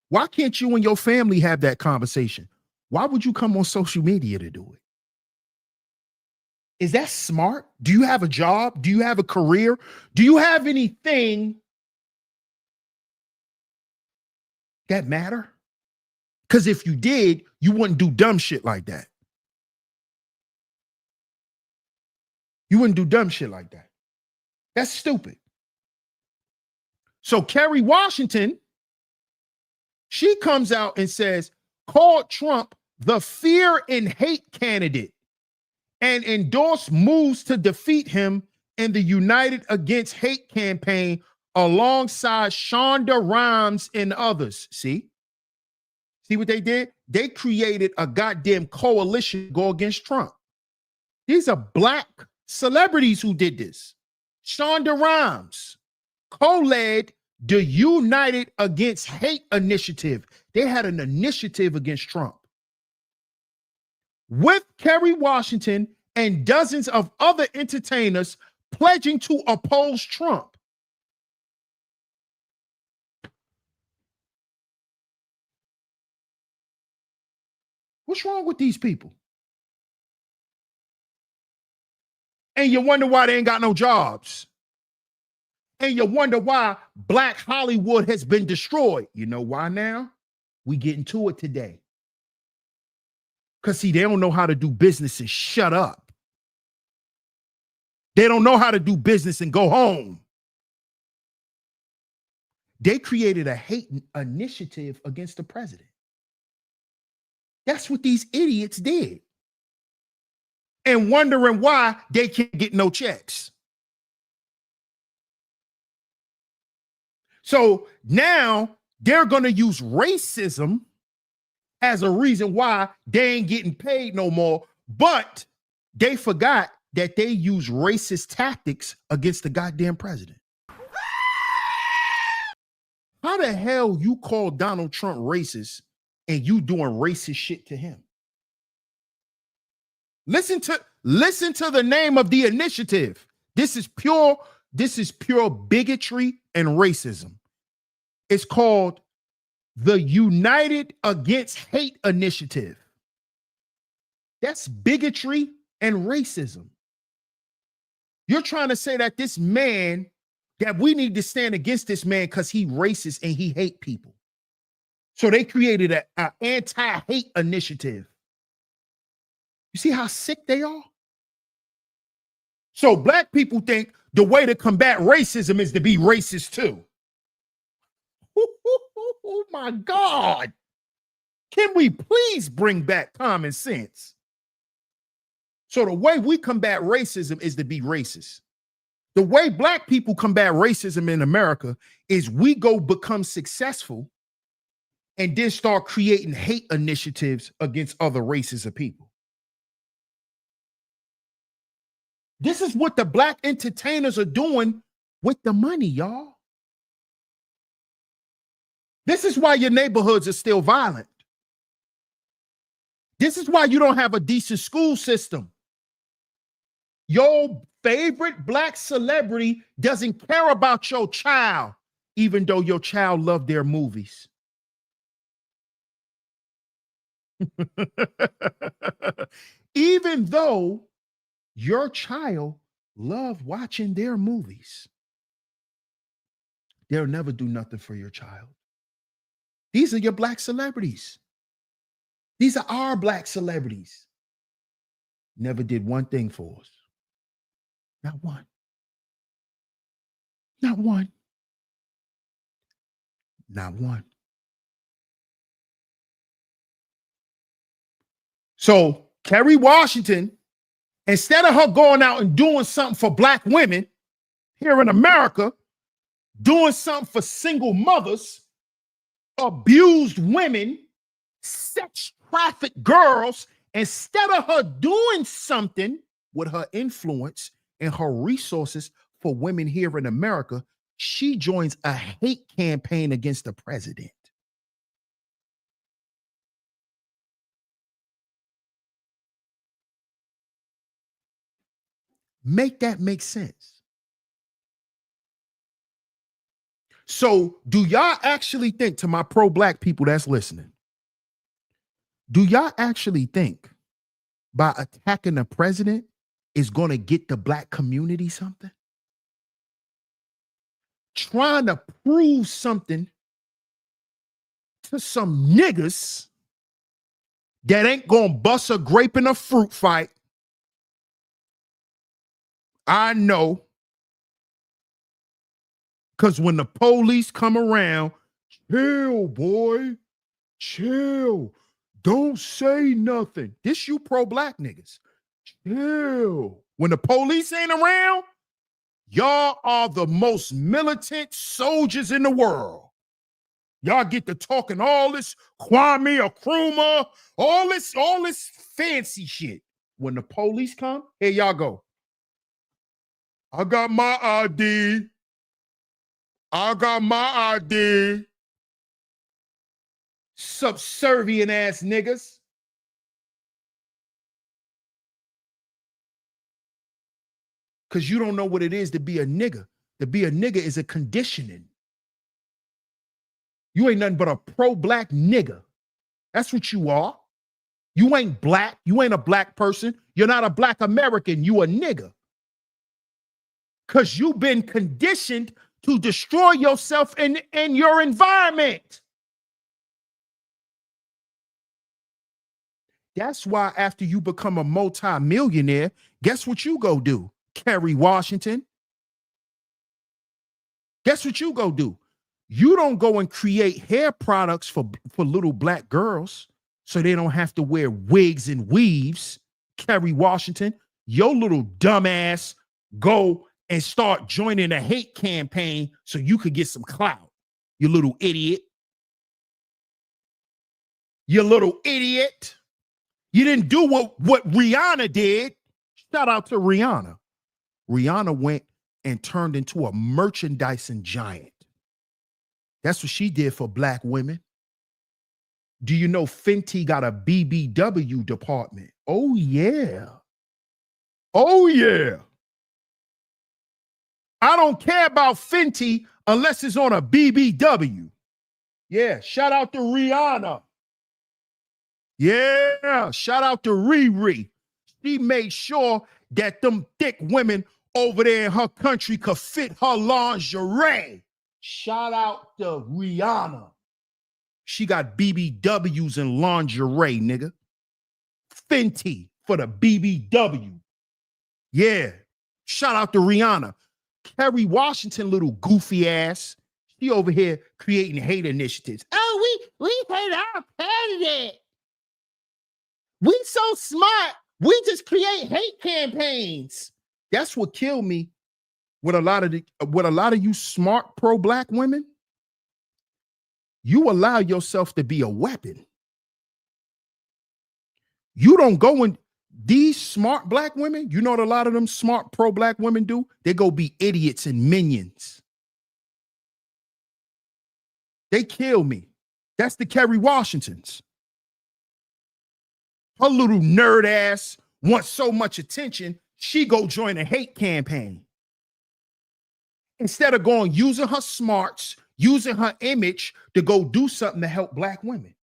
Why can't you and your family have that conversation? Why would you come on social media to do it? Is that smart? Do you have a job? Do you have a career? Do you have anything that matter? Because if you did, you wouldn't do dumb shit like that. You wouldn't do dumb shit like that. That's stupid. So Kerry Washington, she comes out and says, called Trump the fear and hate candidate and endorsed moves to defeat him in the United Against Hate campaign alongside Shonda Rhimes and others. See what they did? They created a goddamn coalition to go against Trump. These are black celebrities who did this. Shonda Rhimes co-led the United Against Hate initiative. They had an initiative against Trump with Kerry Washington and dozens of other entertainers pledging to oppose Trump. What's wrong with these people? And you wonder why they ain't got no jobs. And you wonder why Black Hollywood has been destroyed. You know why now? We get into it today. Because, see, they don't know how to do business and shut up. They don't know how to do business and go home. They created a hate initiative against the president. That's what these idiots did. And wondering why they can't get no checks. So now they're going to use racism as a reason why they ain't getting paid no more. But they forgot that they use racist tactics against the goddamn president. How the hell you call Donald Trump racist and you doing racist shit to him? Listen to the name of the initiative. This is pure bigotry and racism. It's called the United Against Hate Initiative. That's bigotry and racism. You're trying to say that this man, that we need to stand against this man because he racist and he hate people. So they created an anti-hate initiative. You see how sick they are? So black people think the way to combat racism is to be racist too. Oh my God. Can we please bring back common sense? So the way we combat racism is to be racist. The way black people combat racism in America is we go become successful and then start creating hate initiatives against other races of people. This is what the black entertainers are doing with the money, y'all. This is why your neighborhoods are still violent. This is why you don't have a decent school system. Your favorite black celebrity doesn't care about your child, even though your child loved their movies. Even though your child loved watching their movies, they'll never do nothing for your child. These are your black celebrities. These are our black celebrities. Never did one thing for us. Not one. Not one. Not one. So Kerry Washington, instead of her going out and doing something for black women here in America, doing something for single mothers, abused women, sex trafficked girls, instead of her doing something with her influence and her resources for women here in America, she joins a hate campaign against the president. Make that make sense. So do y'all actually think, to my pro-black people that's listening, do y'all actually think by attacking the president is going to get the black community something? Trying to prove something to some niggas that ain't going to bust a grape in a fruit fight. I know. Because when the police come around, chill, boy, chill. Don't say nothing. This you pro-black niggas. Chill. When the police ain't around, y'all are the most militant soldiers in the world. Y'all get to talking all this Kwame Nkrumah, all this fancy shit. When the police come, here y'all go. I got my ID. I got my ID. Subservient ass niggas. Because you don't know what it is to be a nigga. To be a nigga is a conditioning. You ain't nothing but a pro-black nigga. That's what you are. You ain't black. You ain't a black person. You're not a black American. You a nigga. Because you've been conditioned to destroy yourself and your environment. That's why after you become a multi-millionaire, guess what you go do, Kerry Washington? Guess what you go do? You don't go and create hair products for little black girls so they don't have to wear wigs and weaves, Kerry Washington. Your little dumbass go and start joining a hate campaign so you could get some clout, you little idiot. You little idiot. You didn't do what Rihanna did. Shout out to Rihanna. Rihanna went and turned into a merchandising giant. That's what she did for black women. Do you know Fenty got a BBW department? Oh, yeah. Oh, yeah. I don't care about Fenty unless it's on a BBW. Yeah, shout out to Rihanna. Yeah, shout out to Riri. She made sure that them thick women over there in her country could fit her lingerie. Shout out to Rihanna. She got BBWs and lingerie, nigga. Fenty for the BBW. Yeah. Shout out to Rihanna. Kerry Washington, little goofy ass. She over here creating hate initiatives. Oh, we hate our candidate. We so smart. We just create hate campaigns. That's what killed me with a lot of you smart pro-black women. You allow yourself to be a weapon. You don't go in these smart black women. You know what a lot of them smart pro-black women do? They go be idiots and minions. They kill me. That's the Kerry Washingtons. Her little nerd ass wants so much attention, she go join a hate campaign. Instead of going, using her smarts, using her image to go do something to help black women.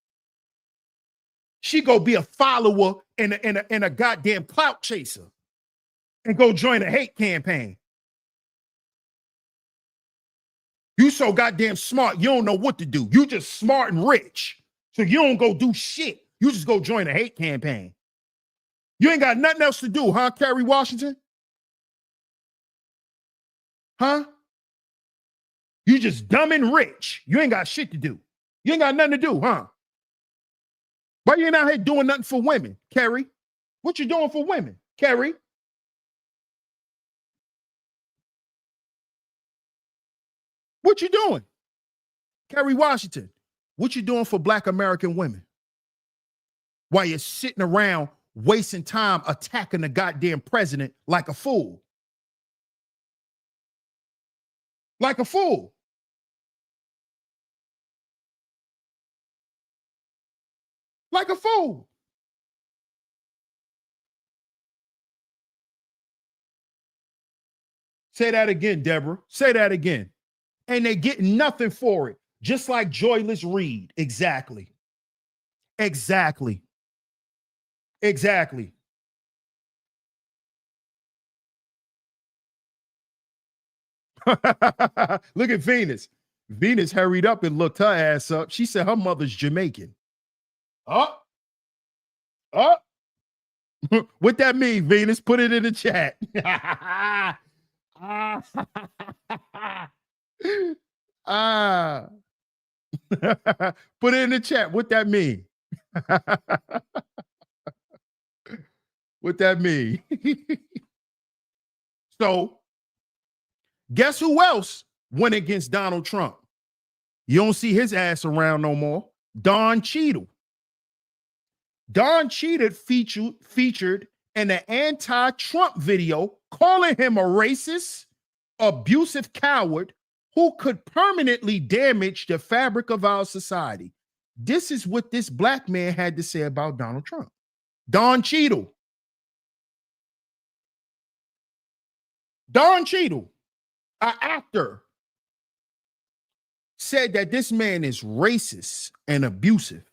She go be a follower and a goddamn clout chaser and go join a hate campaign. You so goddamn smart, you don't know what to do. You just smart and rich. So you don't go do shit. You just go join a hate campaign. You ain't got nothing else to do, huh, Carrie Washington? Huh? You just dumb and rich. You ain't got shit to do. You ain't got nothing to do, huh? Why you ain't out here doing nothing for women, Carrie? What you doing for women, Carrie? What you doing? Kerry Washington, what you doing for black American women? While you're sitting around wasting time attacking the goddamn president like a fool. Like a fool. Like a fool. Say that again, Deborah. Say that again. And they get nothing for it. Just like Joyless Reed. Exactly. Exactly. Exactly. Look at Venus. Venus hurried up and looked her ass up. She said her mother's Jamaican. Oh. Oh. What that mean, Venus? Put it in the chat. Put it in the chat. What that mean? What that mean? So, guess who else went against Donald Trump? You don't see his ass around no more. Don Cheadle. Don Cheadle featured in an anti-Trump video calling him a racist, abusive coward who could permanently damage the fabric of our society. This is what this black man had to say about Donald Trump. Don Cheadle. Don Cheadle, an actor, said that this man is racist and abusive,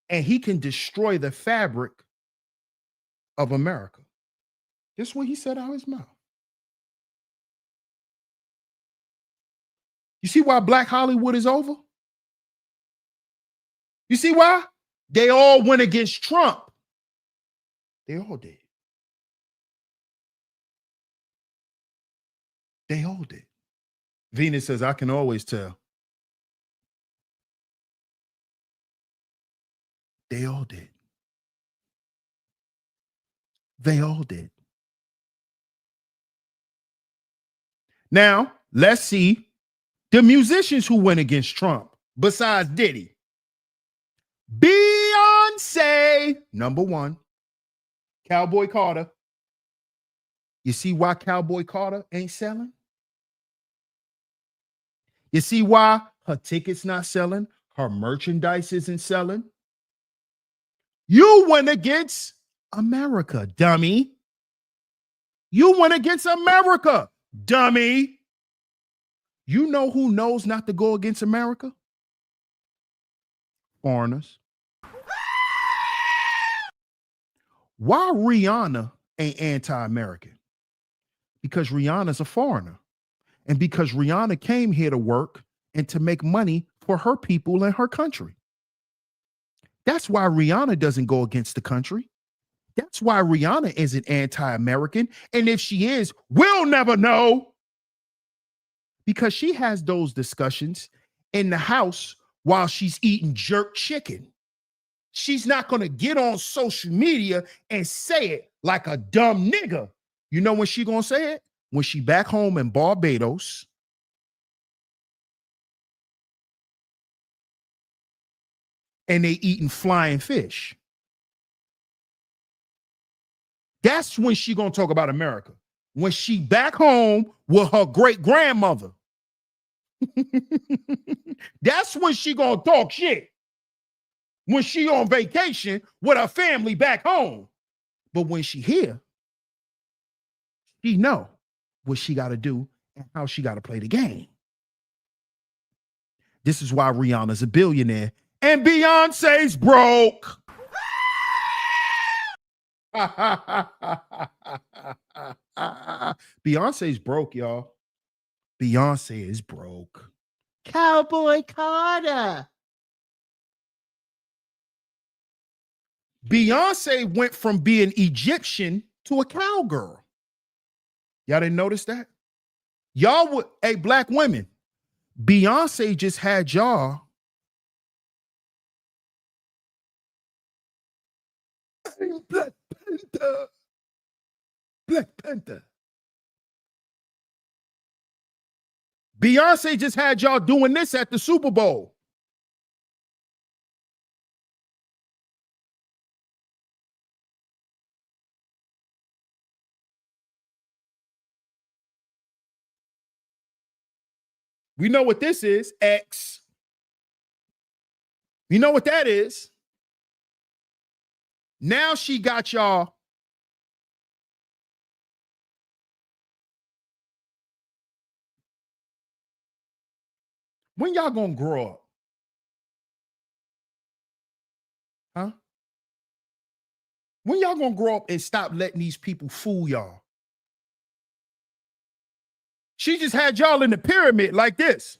and he can destroy the fabric of America. This is what he said out of his mouth. You see why Black Hollywood is over? You see why? They all went against Trump. They all did. They all did. Venus says, I can always tell. They all did. They all did. Now, let's see the musicians who went against Trump besides Diddy. Beyonce, number one. Cowboy Carter. You see why Cowboy Carter ain't selling? You see why her tickets not selling? Her merchandise isn't selling? You went against America, dummy. You went against America, dummy. You know who knows not to go against America? Foreigners. Why Rihanna ain't anti-American? Because Rihanna's a foreigner. And because Rihanna came here to work and to make money for her people and her country. That's why Rihanna doesn't go against the country. That's why Rihanna isn't anti-American. And if she is, we'll never know. Because she has those discussions in the house while she's eating jerk chicken. She's not going to get on social media and say it like a dumb nigga. You know when she going to say it? When she back home in Barbados. And they eating flying fish. That's when she going to talk about America. When she back home with her great grandmother. That's when she going to talk shit. When she on vacation with her family back home. But when she here, she know what she got to do and how she got to play the game. This is why Rihanna's a billionaire and Beyonce's broke. Beyonce's broke, y'all. Beyonce is broke. Cowboy Carter. Beyonce went from being Egyptian to a cowgirl. Y'all didn't notice that? Y'all would, hey, black women, Beyonce just had y'all. Black Panther. Black Panther. Beyonce just had y'all doing this at the Super Bowl. We know what this is, X. You know what that is? Now she got y'all. When y'all gonna grow up? Huh? When y'all gonna grow up and stop letting these people fool y'all? She just had y'all in the pyramid like this.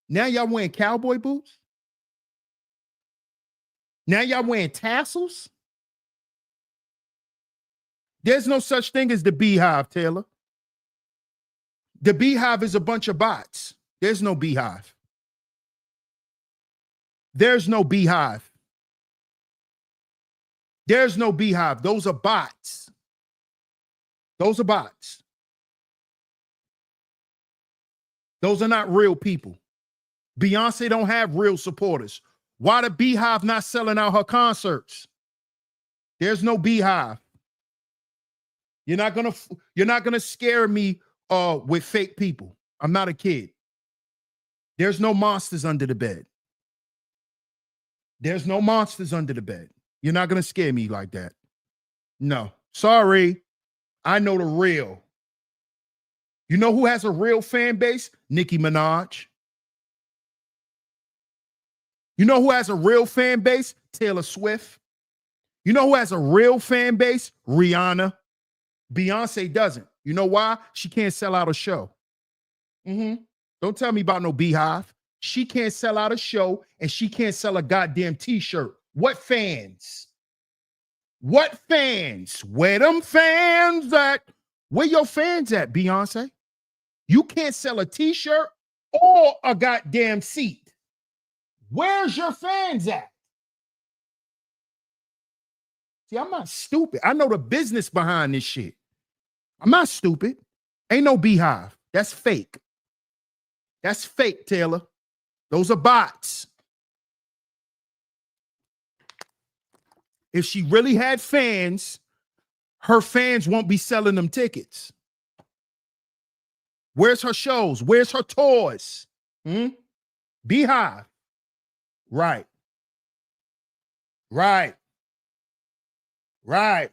Now y'all wearing cowboy boots? Now y'all wearing tassels? There's no such thing as the Beehive, Taylor. The Beehive is a bunch of bots. There's no Beehive. There's no Beehive. There's no Beehive. Those are bots. Those are bots. Those are not real people. Beyonce don't have real supporters. Why the Beehive not selling out her concerts? There's no Beehive. You're not gonna scare me with fake people. I'm not a kid. There's no monsters under the bed. There's no monsters under the bed. You're not gonna scare me like that. No, sorry. I know the real. You know who has a real fan base? Nicki Minaj. You know who has a real fan base? Taylor Swift. You know who has a real fan base? Rihanna. Beyonce doesn't. You know why? She can't sell out a show. Don't tell me about no Beehive. She can't sell out a show and she can't sell a goddamn t-shirt. What fans? What fans? Where them fans at? Where your fans at, Beyonce? You can't sell a t-shirt or a goddamn seat. Where's your fans at? See, I'm not stupid. I know the business behind this shit. I'm not stupid. Ain't no Beehive. That's fake. That's fake, Taylor. Those are bots. If she really had fans, her fans won't be selling them tickets. Where's her shows? Where's her tours? Beehive. Right. Right. Right.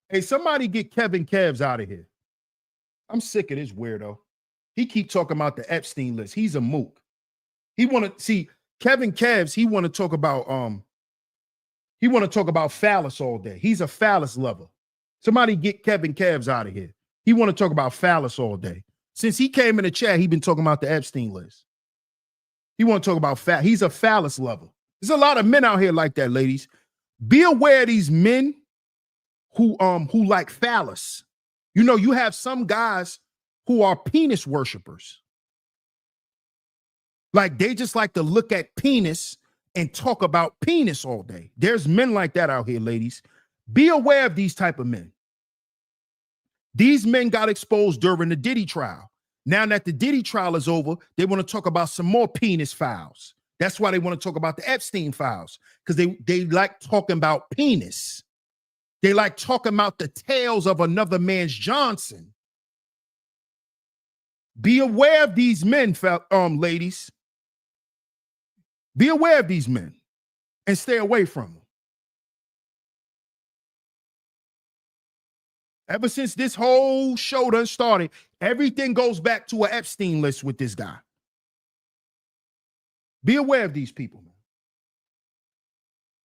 Hey, somebody get Kevin Kevs out of here. I'm sick of this weirdo. He keep talking about the Epstein list. He's a mook. He want to see Kevin Kevs. He want to talk about phallus all day. He's a phallus lover. Somebody get Kevin Kevs out of here. He want to talk about phallus all day. Since he came in the chat, he been talking about the Epstein list. He want to talk about he's a phallus lover. There's a lot of men out here like that, ladies. Be aware of these men who like phallus. You know, you have some guys who are penis worshipers. Like they just like to look at penis and talk about penis all day. There's men like that out here, ladies. Be aware of these type of men. These men got exposed during the Diddy trial. Now that the Diddy trial is over, they want to talk about some more penis files. That's why they want to talk about the Epstein files, because they like talking about penis. They like talking about the tales of another man's Johnson. Be aware of these men, ladies. Be aware of these men and stay away from them. Ever since this whole show done started, everything goes back to an Epstein list with this guy. Be aware of these people, man.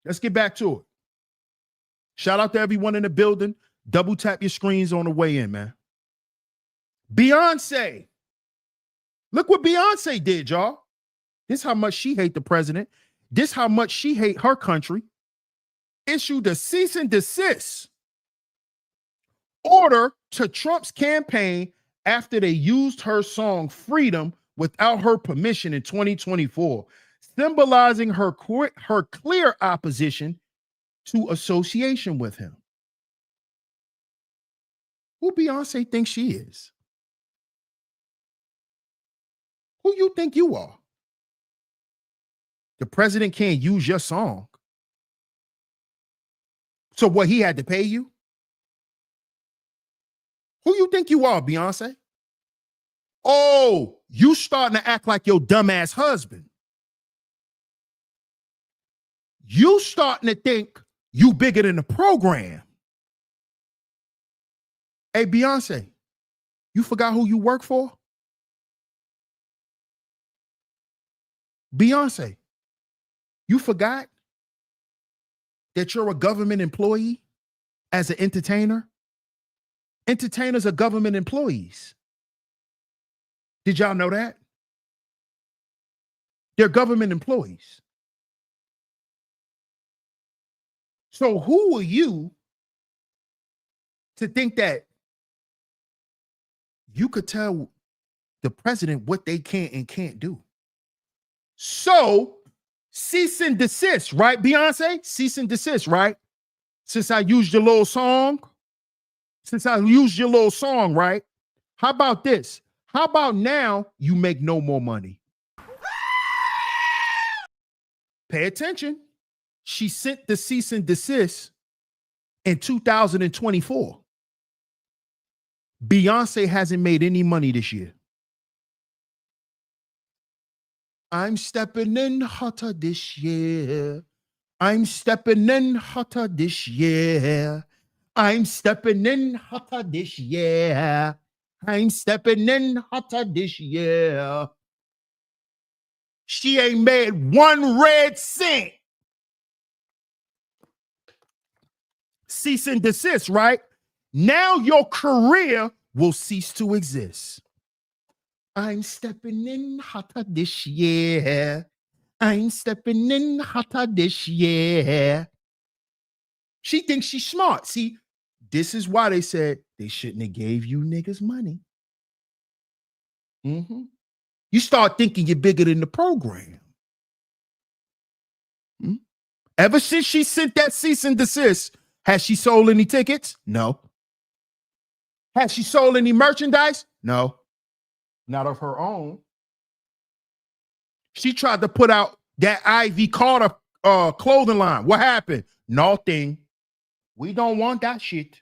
Let's get back to it. Shout out to everyone in the building. Double tap your screens on the way in, man. Beyonce. Look what Beyonce did, y'all. This how much she hate the president. This how much she hate her country. Issued a cease and desist order to Trump's campaign after they used her song Freedom without her permission in 2024, symbolizing her clear opposition to association with him. Who Beyonce thinks she is? Who you think you are? The president can't use your song. So what, he had to pay you? Who you think you are, Beyonce? Oh, you starting to act like your dumbass husband. You starting to think you bigger than the program. Hey, Beyonce, you forgot who you work for? Beyonce, you forgot that you're a government employee as an entertainer? Entertainers are government employees. Did y'all know that? They're government employees. So who are you to think that you could tell the president what they can and can't do? So cease and desist, right, Beyonce? Cease and desist, right? Since I used your little song, right? How about this? How about now you make no more money? Pay attention. She sent the cease and desist in 2024. Beyonce hasn't made any money this year. I'm stepping in hotter this year. I'm stepping in hotter this year. I'm stepping in hotter this year. I'm stepping in hotter this year. She ain't made one red cent. Cease and desist, right? Now your career will cease to exist. I'm stepping in hotter this year. I'm stepping in hotter this year. She thinks she's smart. See, this is why they said they shouldn't have gave you niggas money. You start thinking you're bigger than the program. Ever since she sent that cease and desist, has she sold any tickets? No. Has she sold any merchandise? No, not of her own. She tried to put out that Ivy Carter clothing line. What happened? Nothing. We don't want that shit.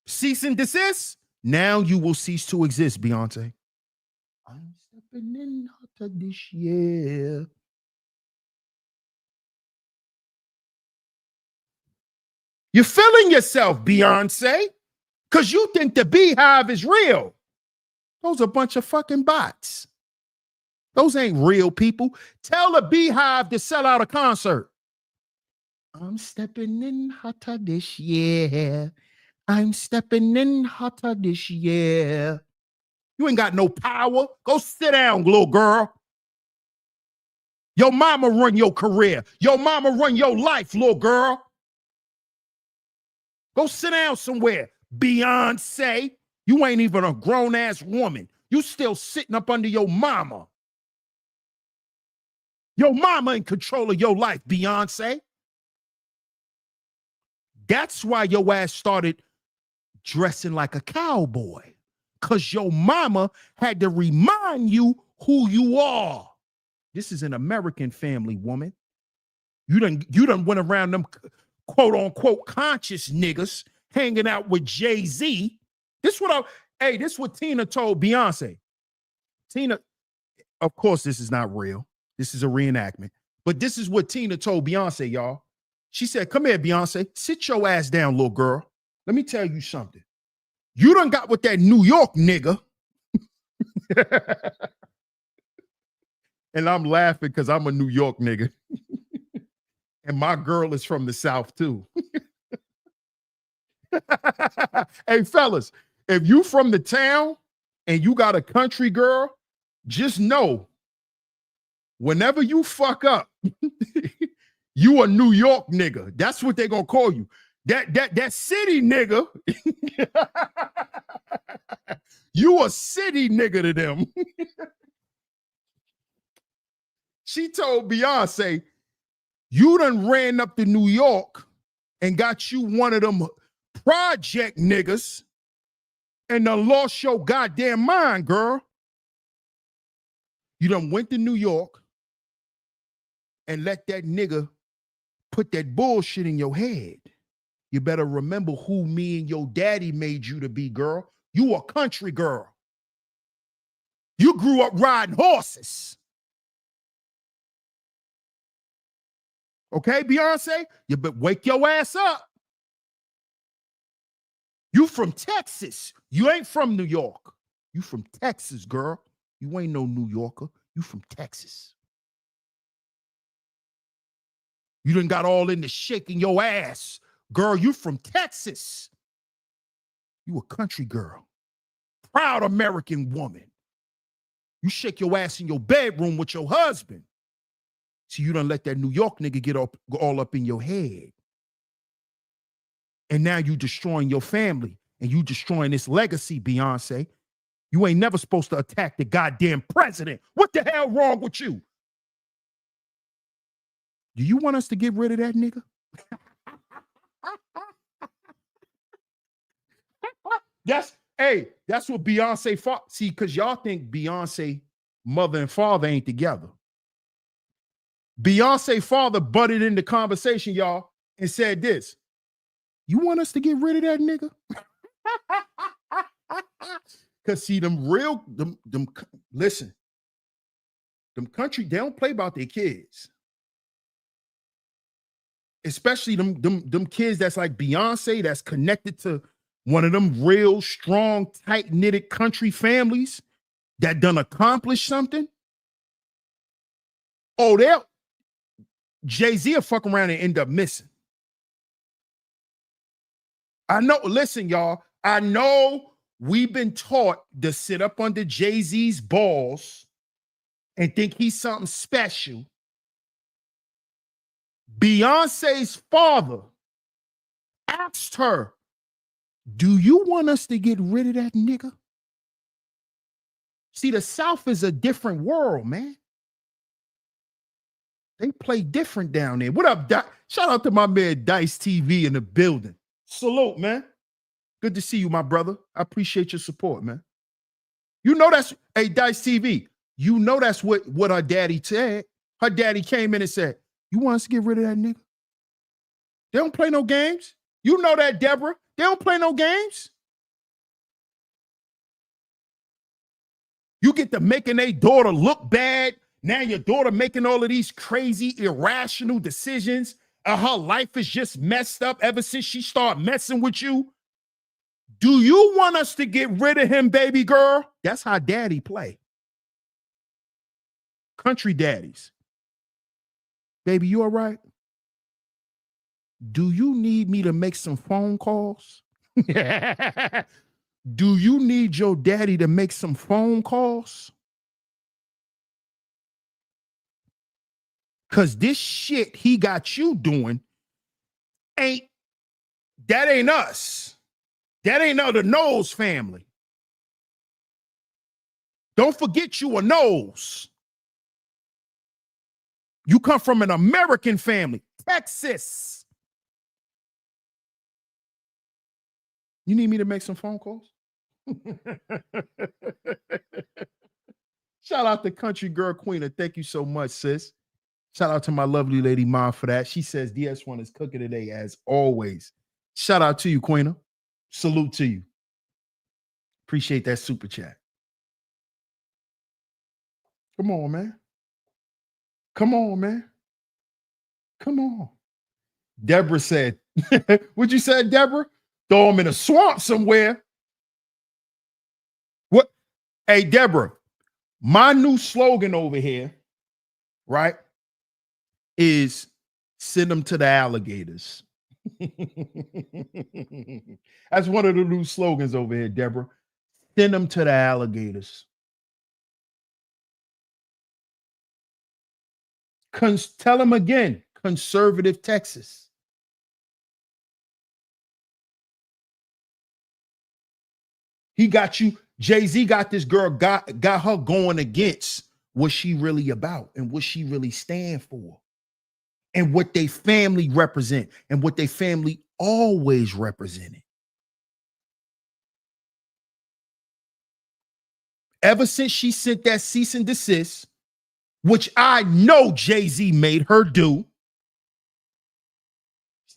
Cease and desist. Now you will cease to exist, Beyonce. I'm stepping in hotter this year. You're feeling yourself, Beyonce, because you think the Beehive is real. Those are a bunch of fucking bots. Those ain't real people. Tell the Beehive to sell out a concert. I'm stepping in hotter this year. I'm stepping in hotter this year. You ain't got no power. Go sit down, little girl. Your mama run your career. Your mama run your life, little girl. Go sit down somewhere, Beyonce. You ain't even a grown-ass woman. You still sitting up under your mama. Your mama in control of your life, Beyonce. That's why your ass started dressing like a cowboy. Because your mama had to remind you who you are. This is an American family, woman. You done went around them quote-unquote conscious niggas hanging out with Jay-Z. This what Tina told Beyonce. Tina, of course, this is not real. This is a reenactment. But this is what Tina told Beyonce, y'all. She said, come here, Beyonce. Sit your ass down, little girl. Let me tell you something. You done got with that New York nigga. And I'm laughing because I'm a New York nigga. And my girl is from the South, too. Hey, fellas, if you from the town and you got a country girl, just know, whenever you fuck up, you a New York nigga. That's what they gonna call you. That city nigga. You a city nigga to them. She told Beyonce, you done ran up to New York and got you one of them project niggas and done lost your goddamn mind, girl. You done went to New York and let that nigga put that bullshit in your head. You better remember who me and your daddy made you to be, girl. You a country girl. You grew up riding horses. Okay, Beyonce? You better wake your ass up. You from Texas. You ain't from New York. You from Texas, girl. You ain't no New Yorker. You from Texas. You done got all into shaking your ass. Girl, you from Texas. You a country girl. Proud American woman. You shake your ass in your bedroom with your husband. So you done let that New York nigga get all up in your head. And now you destroying your family and you destroying this legacy, Beyonce. You ain't never supposed to attack the goddamn president. What the hell wrong with you? Do you want us to get rid of that nigga? That's what Beyonce fought. See, because y'all think Beyonce mother and father ain't together. Beyonce father butted in the conversation, y'all, and said this. You want us to get rid of that nigga? Because see, listen, them country, they don't play about their kids. Especially them kids that's like Beyonce, that's connected to one of them real strong, tight-knitted country families that done accomplished something. Oh, Jay-Z will fuck around and end up missing. I know, listen, y'all, I know we've been taught to sit up under Jay-Z's balls and think he's something special. Beyonce's father asked her, do you want us to get rid of that nigga? See, the South is a different world, man. They play different down there. What up, Doc? Shout out to my man Dice TV in the building. Salute, man. Good to see you, my brother. I appreciate your support, man. You know that's, hey, Dice TV, you know that's what her daddy said. Her daddy came in and said, you want us to get rid of that nigga? They don't play no games. You know that, Deborah. They don't play no games. You get to making a daughter look bad. Now your daughter making all of these crazy, irrational decisions. Her life is just messed up ever since she started messing with you. Do you want us to get rid of him, baby girl? That's how daddy play. Country daddies. Baby, you all right? Do you need me to make some phone calls? Do you need your daddy to make some phone calls? Because this shit he got you doing ain't us. That ain't the Knowles family. Don't forget you a Knowles. You come from an American family, Texas. You need me to make some phone calls? Shout out to Country Girl Queen. Thank you so much, sis. Shout out to my lovely lady mom for that. She says DS1 is cooking today as always. Shout out to you, Queena. Salute to you. Appreciate that super chat. Come on, man. Come on, man. Come on. Deborah said, what you said, Deborah? Throw him in a swamp somewhere. What? Hey, Deborah, my new slogan over here, right, is send them to the alligators. That's one of the new slogans over here, Deborah. Send them to the alligators. Tell them again, conservative Texas. He got you. Jay-Z got this girl, got her going against what she really about and what she really stand for and what they family represent and what they family always represented. Ever since she sent that cease and desist, which I know Jay-Z made her do,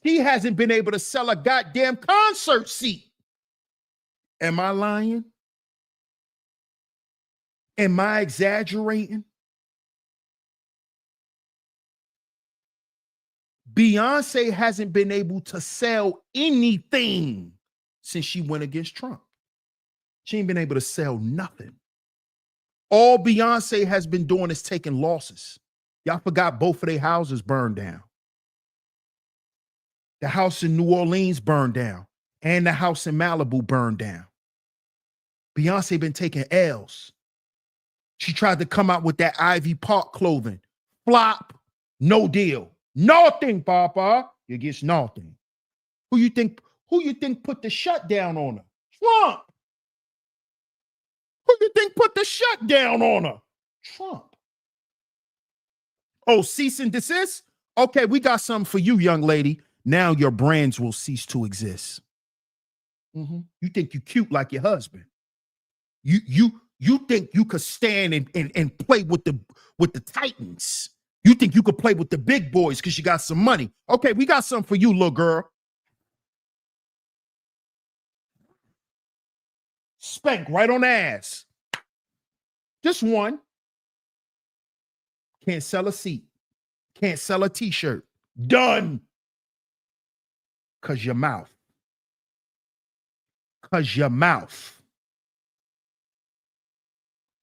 she hasn't been able to sell a goddamn concert seat. Am I lying? Am I exaggerating? Beyonce hasn't been able to sell anything since she went against Trump. She ain't been able to sell nothing. All Beyonce has been doing is taking losses. Y'all forgot both of their houses burned down. The house in New Orleans burned down and the house in Malibu burned down. Beyonce been taking L's. She tried to come out with that Ivy Park clothing. Flop, no deal. Nothing, Papa. You get nothing. Who you think put the shutdown on her? Trump. Who you think put the shutdown on her? Trump. Oh, cease and desist? Okay, we got something for you, young lady. Now your brands will cease to exist. You think you cute like your husband. You think you could stand and play with the Titans. You think you could play with the big boys because you got some money. Okay, we got something for you, little girl. Spank right on the ass. Just one. Can't sell a seat. Can't sell a t-shirt. Done. Because your mouth. Because your mouth.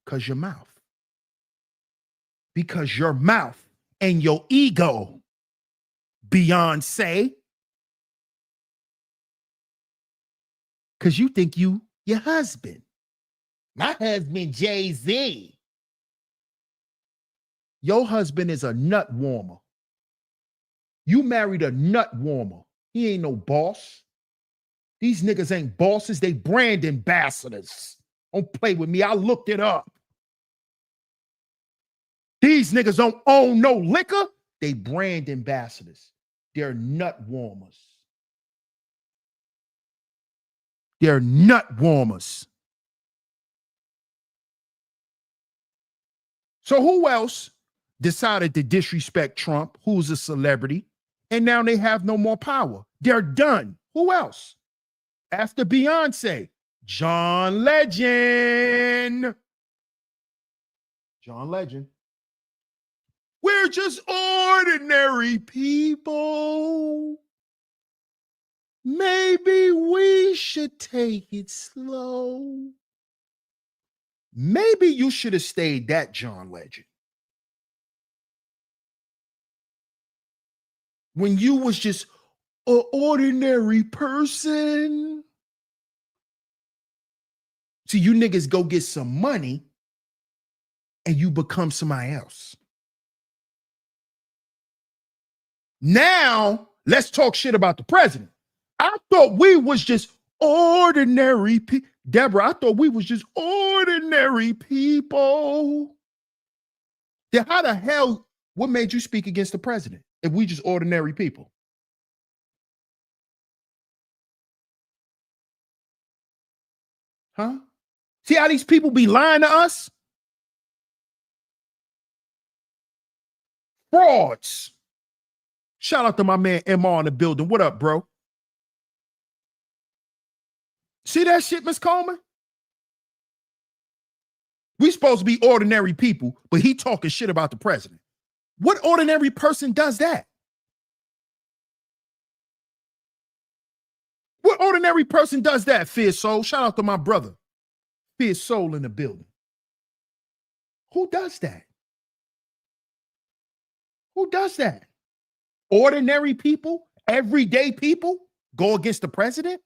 Because your mouth. Because your mouth and your ego, Beyonce. Because you think you your husband. My husband, Jay-Z. Your husband is a nut warmer. You married a nut warmer. He ain't no boss. These niggas ain't bosses. They brand ambassadors. Don't play with me. I looked it up. These niggas don't own no liquor. They brand ambassadors. They're nut warmers. They're nut warmers. So who else decided to disrespect Trump, who's a celebrity, and now they have no more power? They're done. Who else? After Beyonce, John Legend. John Legend. We're just ordinary people. Maybe we should take it slow. Maybe you should have stayed that John Legend. When you was just an ordinary person. See, you niggas go get some money and you become somebody else. Now, let's talk shit about the president. I thought we was just ordinary people. Deborah, I thought we was just ordinary people. Then how the hell, what made you speak against the president if we just ordinary people? Huh? See how these people be lying to us? Frauds. Shout out to my man MR in the building. What up, bro? See that shit, Miss Coleman? We supposed to be ordinary people, but he talking shit about the president. What ordinary person does that? What ordinary person does that, Fierce Soul? Shout out to my brother, Fierce Soul in the building. Who does that? Who does that? Ordinary people, everyday people go against the president?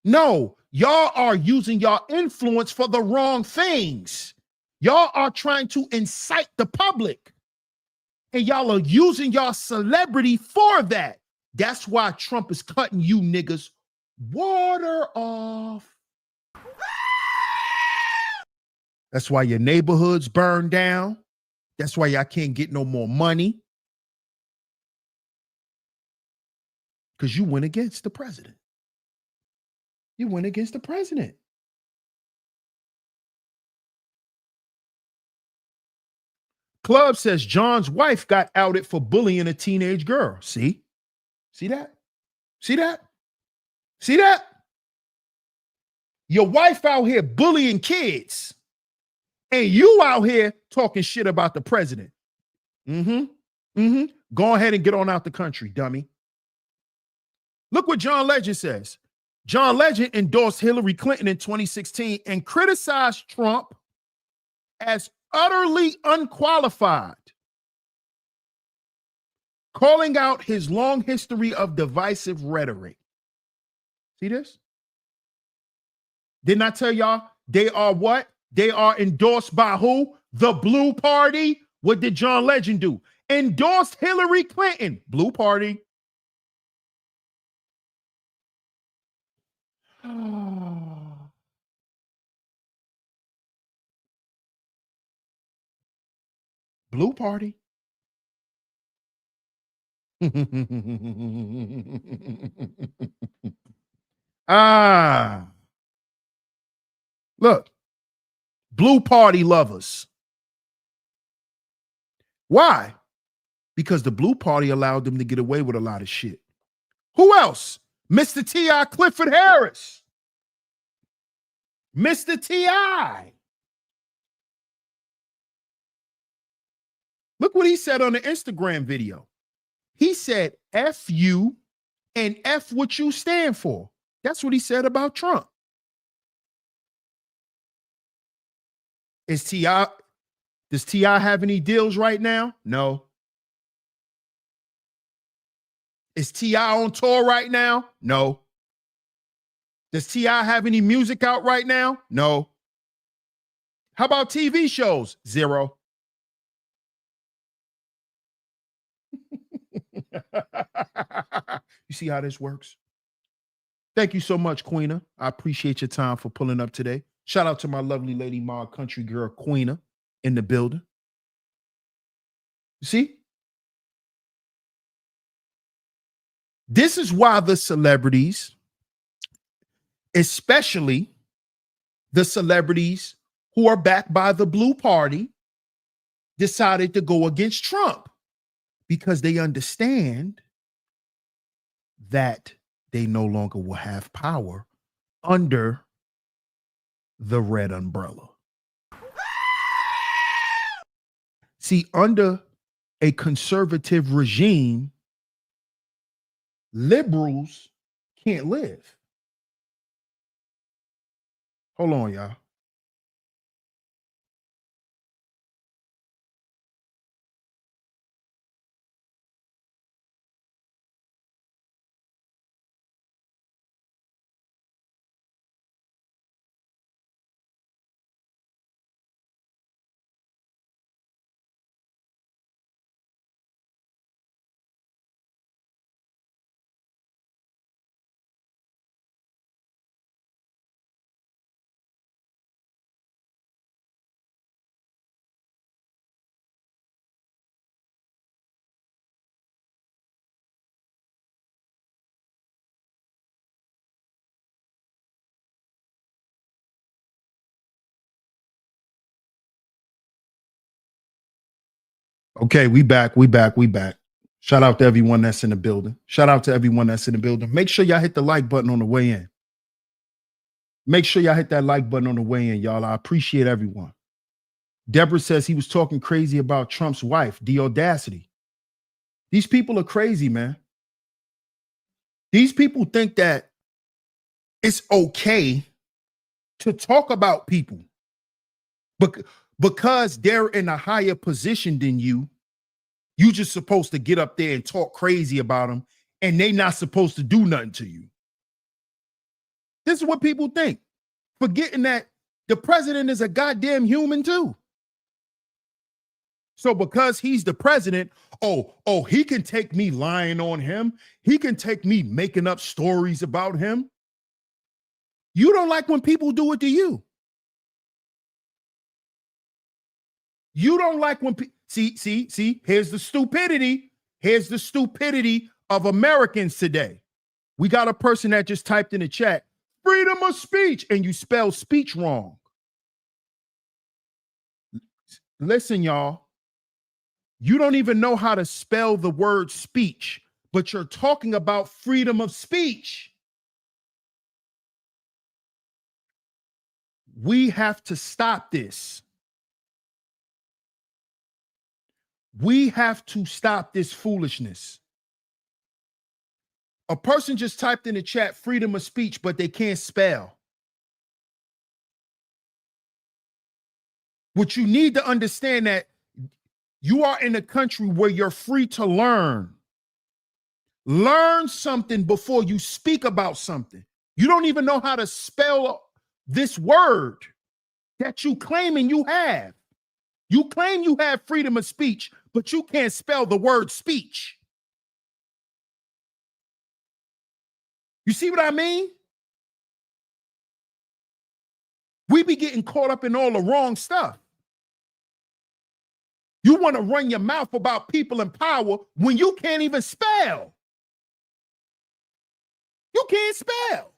No, y'all are using y'all influence for the wrong things. Y'all are trying to incite the public. And y'all are using y'all celebrity for that. That's why Trump is cutting you niggas water off. That's why your neighborhoods burn down. That's why y'all can't get no more money. Because you went against the president. You went against the president. Club says John's wife got outed for bullying a teenage girl. See? See that? See that? See that? Your wife out here bullying kids. And you out here talking shit about the president. Go ahead and get on out the country, dummy. Look what John Legend says. John Legend endorsed Hillary Clinton in 2016 and criticized Trump as utterly unqualified, calling out his long history of divisive rhetoric. See this? Didn't I tell y'all they are what? They are endorsed by who? The Blue Party. What did John Legend do? Endorsed Hillary Clinton. Blue Party. Blue Party. Look, Blue Party lovers. Why? Because the Blue Party allowed them to get away with a lot of shit. Who else? Mr. T.I. Clifford Harris. Mr. T.I. Look what he said on the Instagram video. He said, F you and F what you stand for. That's what he said about Trump. Does T.I. have any deals right now? No. Is T.I. on tour right now? No. Does T.I. have any music out right now? No. How about TV shows? Zero. You see how this works? Thank you so much, Queena. I appreciate your time for pulling up today. Shout out to my lovely lady, my country girl, Queena, in the building. You see? This is why the celebrities, especially the celebrities who are backed by the Blue Party, decided to go against Trump, because they understand that they no longer will have power under the red umbrella. See, under a conservative regime, liberals can't live. Hold on, y'all. Okay, we back. Shout out to everyone that's in the building. Make sure y'all hit the like button on the way in. Make sure y'all hit that like button on the way in, y'all. I appreciate everyone. Deborah says he was talking crazy about Trump's wife. The audacity. These people are crazy, man. These people think that it's okay to talk about people because they're in a higher position than you. You just supposed to get up there and talk crazy about them, and they not supposed to do nothing to you. This is what people think, forgetting that the president is a goddamn human too. So because he's the president, he can take me lying on him. He can take me making up stories about him. You don't like when people do it to you. You don't like when people see, here's the stupidity. Here's the stupidity of Americans today. We got a person that just typed in the chat, freedom of speech, and you spell speech wrong. Listen, y'all, you don't even know how to spell the word speech, but you're talking about freedom of speech. We have to stop this. We have to stop this foolishness. A person just typed in the chat freedom of speech, but they can't spell. What you need to understand that you are in a country where you're free to learn. Learn something before you speak about something. You don't even know how to spell this word that you claiming you have. You claim you have freedom of speech, but you can't spell the word speech. You see what I mean? We be getting caught up in all the wrong stuff. You want to run your mouth about people in power when you can't even spell. You can't spell.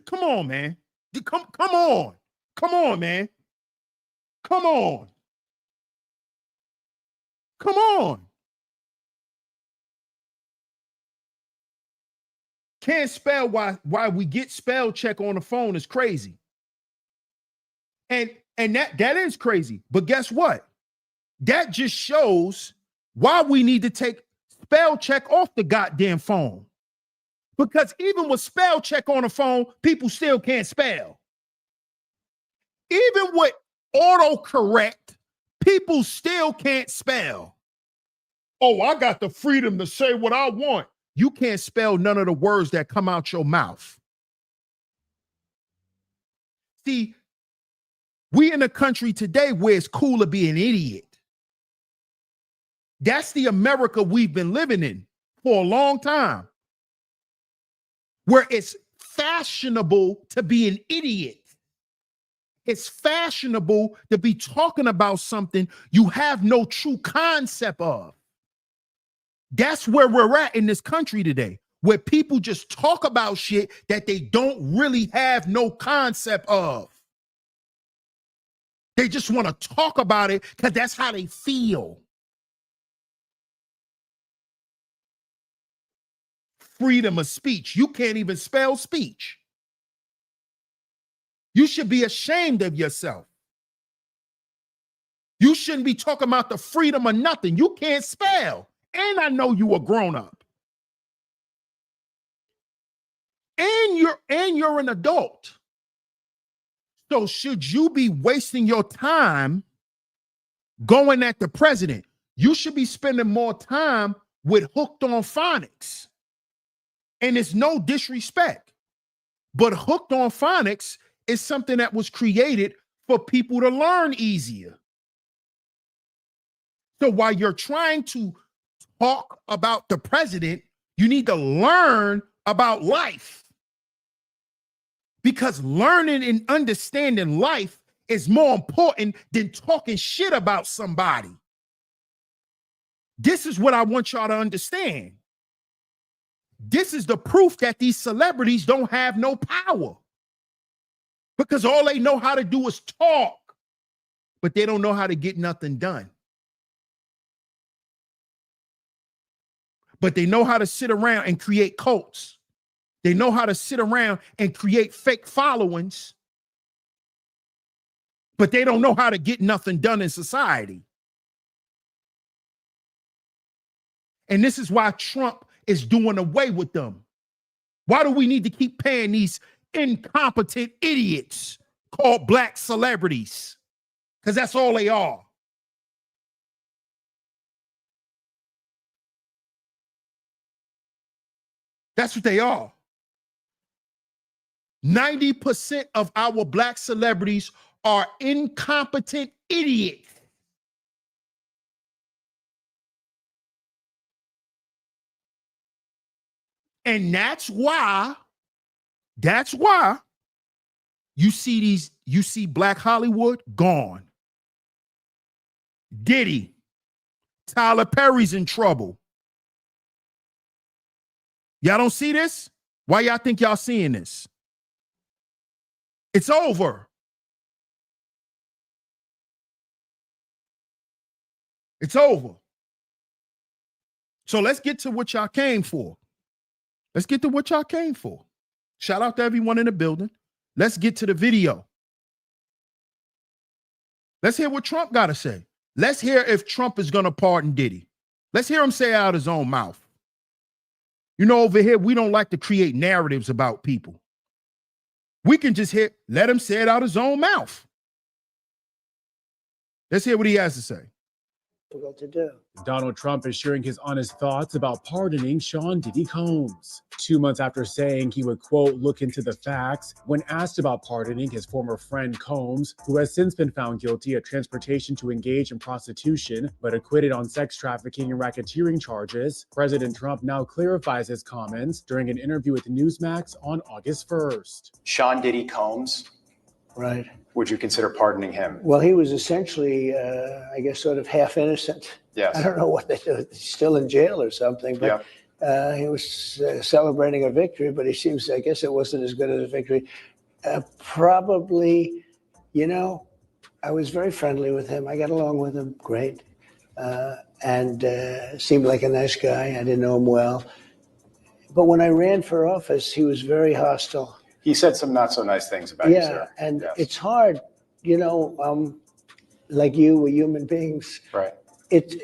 Come on, man. Come on. Come on, man. Come on. Come on. Can't spell why we get spell check on the phone is crazy. And that is crazy. But guess what? That just shows why we need to take spell check off the goddamn phone. Because even with spell check on the phone, people still can't spell. Even with autocorrect, people still can't spell. Oh, I got the freedom to say what I want. You can't spell none of the words that come out your mouth. See, we in a country today where it's cool to be an idiot. That's the America we've been living in for a long time, where it's fashionable to be an idiot. it's fashionable to be talking about something you have no true concept of. That's where we're at in this country today, where people just talk about shit that they don't really have no concept of. They just want to talk about it because that's how they feel. Freedom of speech. You can't even spell speech. You should be ashamed of yourself. You shouldn't be talking about the freedom of nothing. You can't spell. And I know you a grown-up. And you're an adult. So should you be wasting your time going at the president? You should be spending more time with Hooked on Phonics. And it's no disrespect, but Hooked on Phonics is something that was created for people to learn easier. So while you're trying to talk about the president, you need to learn about life. Because learning and understanding life is more important than talking shit about somebody. This is what I want y'all to understand. This is the proof that these celebrities don't have no power. Because all they know how to do is talk, but they don't know how to get nothing done. But they know how to sit around and create cults. They know how to sit around and create fake followings, but they don't know how to get nothing done in society. And this is why Trump is doing away with them. Why do we need to keep paying these incompetent idiots called black celebrities? Because that's all they are. That's what they are. 90% of our black celebrities are incompetent idiots. And that's why you see Black Hollywood gone. Diddy, Tyler Perry's in trouble. Y'all don't see this? Why y'all think y'all seeing this? It's over. It's over. So let's get to what y'all came for. Let's get to what y'all came for. Shout out to everyone in the building. Let's get to the video. Let's hear what Trump got to say. Let's hear if Trump is going to pardon Diddy. Let's hear him say it out of his own mouth. You know, over here, we don't like to create narratives about people. We can just let him say it out of his own mouth. Let's hear what he has to say. Difficult to do. Donald Trump is sharing his honest thoughts about pardoning Sean Diddy Combs. 2 months after saying he would, quote, look into the facts, when asked about pardoning his former friend Combs, who has since been found guilty of transportation to engage in prostitution, but acquitted on sex trafficking and racketeering charges, President Trump now clarifies his comments during an interview with Newsmax on August 1st. Sean Diddy Combs. Right. Would you consider pardoning him? Well, he was essentially, I guess, sort of half innocent. Yes. I don't know what they do. He's still in jail or something, but he was celebrating a victory, but he seems, I guess it wasn't as good as a victory. Probably, you know, I was very friendly with him. I got along with him great, and seemed like a nice guy. I didn't know him well. But when I ran for office, he was very hostile. He said some not so nice things about you, sir. And it's hard, you know, like you, we're human beings. Right.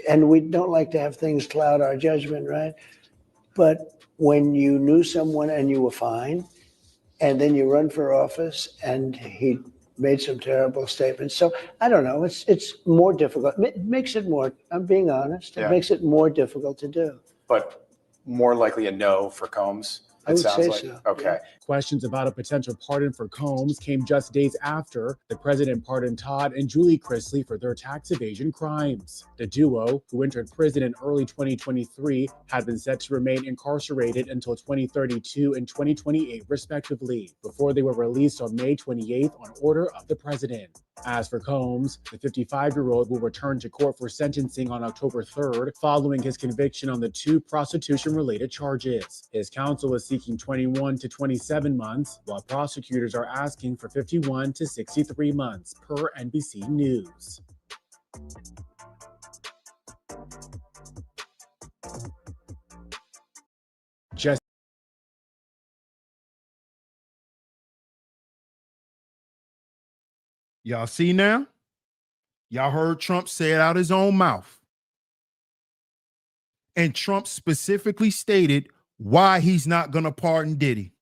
And we don't like to have things cloud our judgment, right? But when you knew someone and you were fine, and then you run for office and he made some terrible statements. So I don't know, it's more difficult. It makes it more, I'm being honest, it makes it more difficult to do. But more likely a no for Combs? I It would sounds say like, so. okay. Questions about a potential pardon for Combs came just days after the president pardoned Todd and Julie Chrisley for their tax evasion crimes. The duo, who entered prison in early 2023, had been set to remain incarcerated until 2032 and 2028, respectively, before they were released on May 28th on order of the president. As for Combs, the 55-year-old will return to court for sentencing on October 3rd, following his conviction on the 2 prostitution-related charges. His counsel is seeking 21 to 27 months, while prosecutors are asking for 51 to 63 months, per NBC News. Just Y'all see now? Y'all heard Trump say it out his own mouth. And Trump specifically stated why he's not going to pardon Diddy,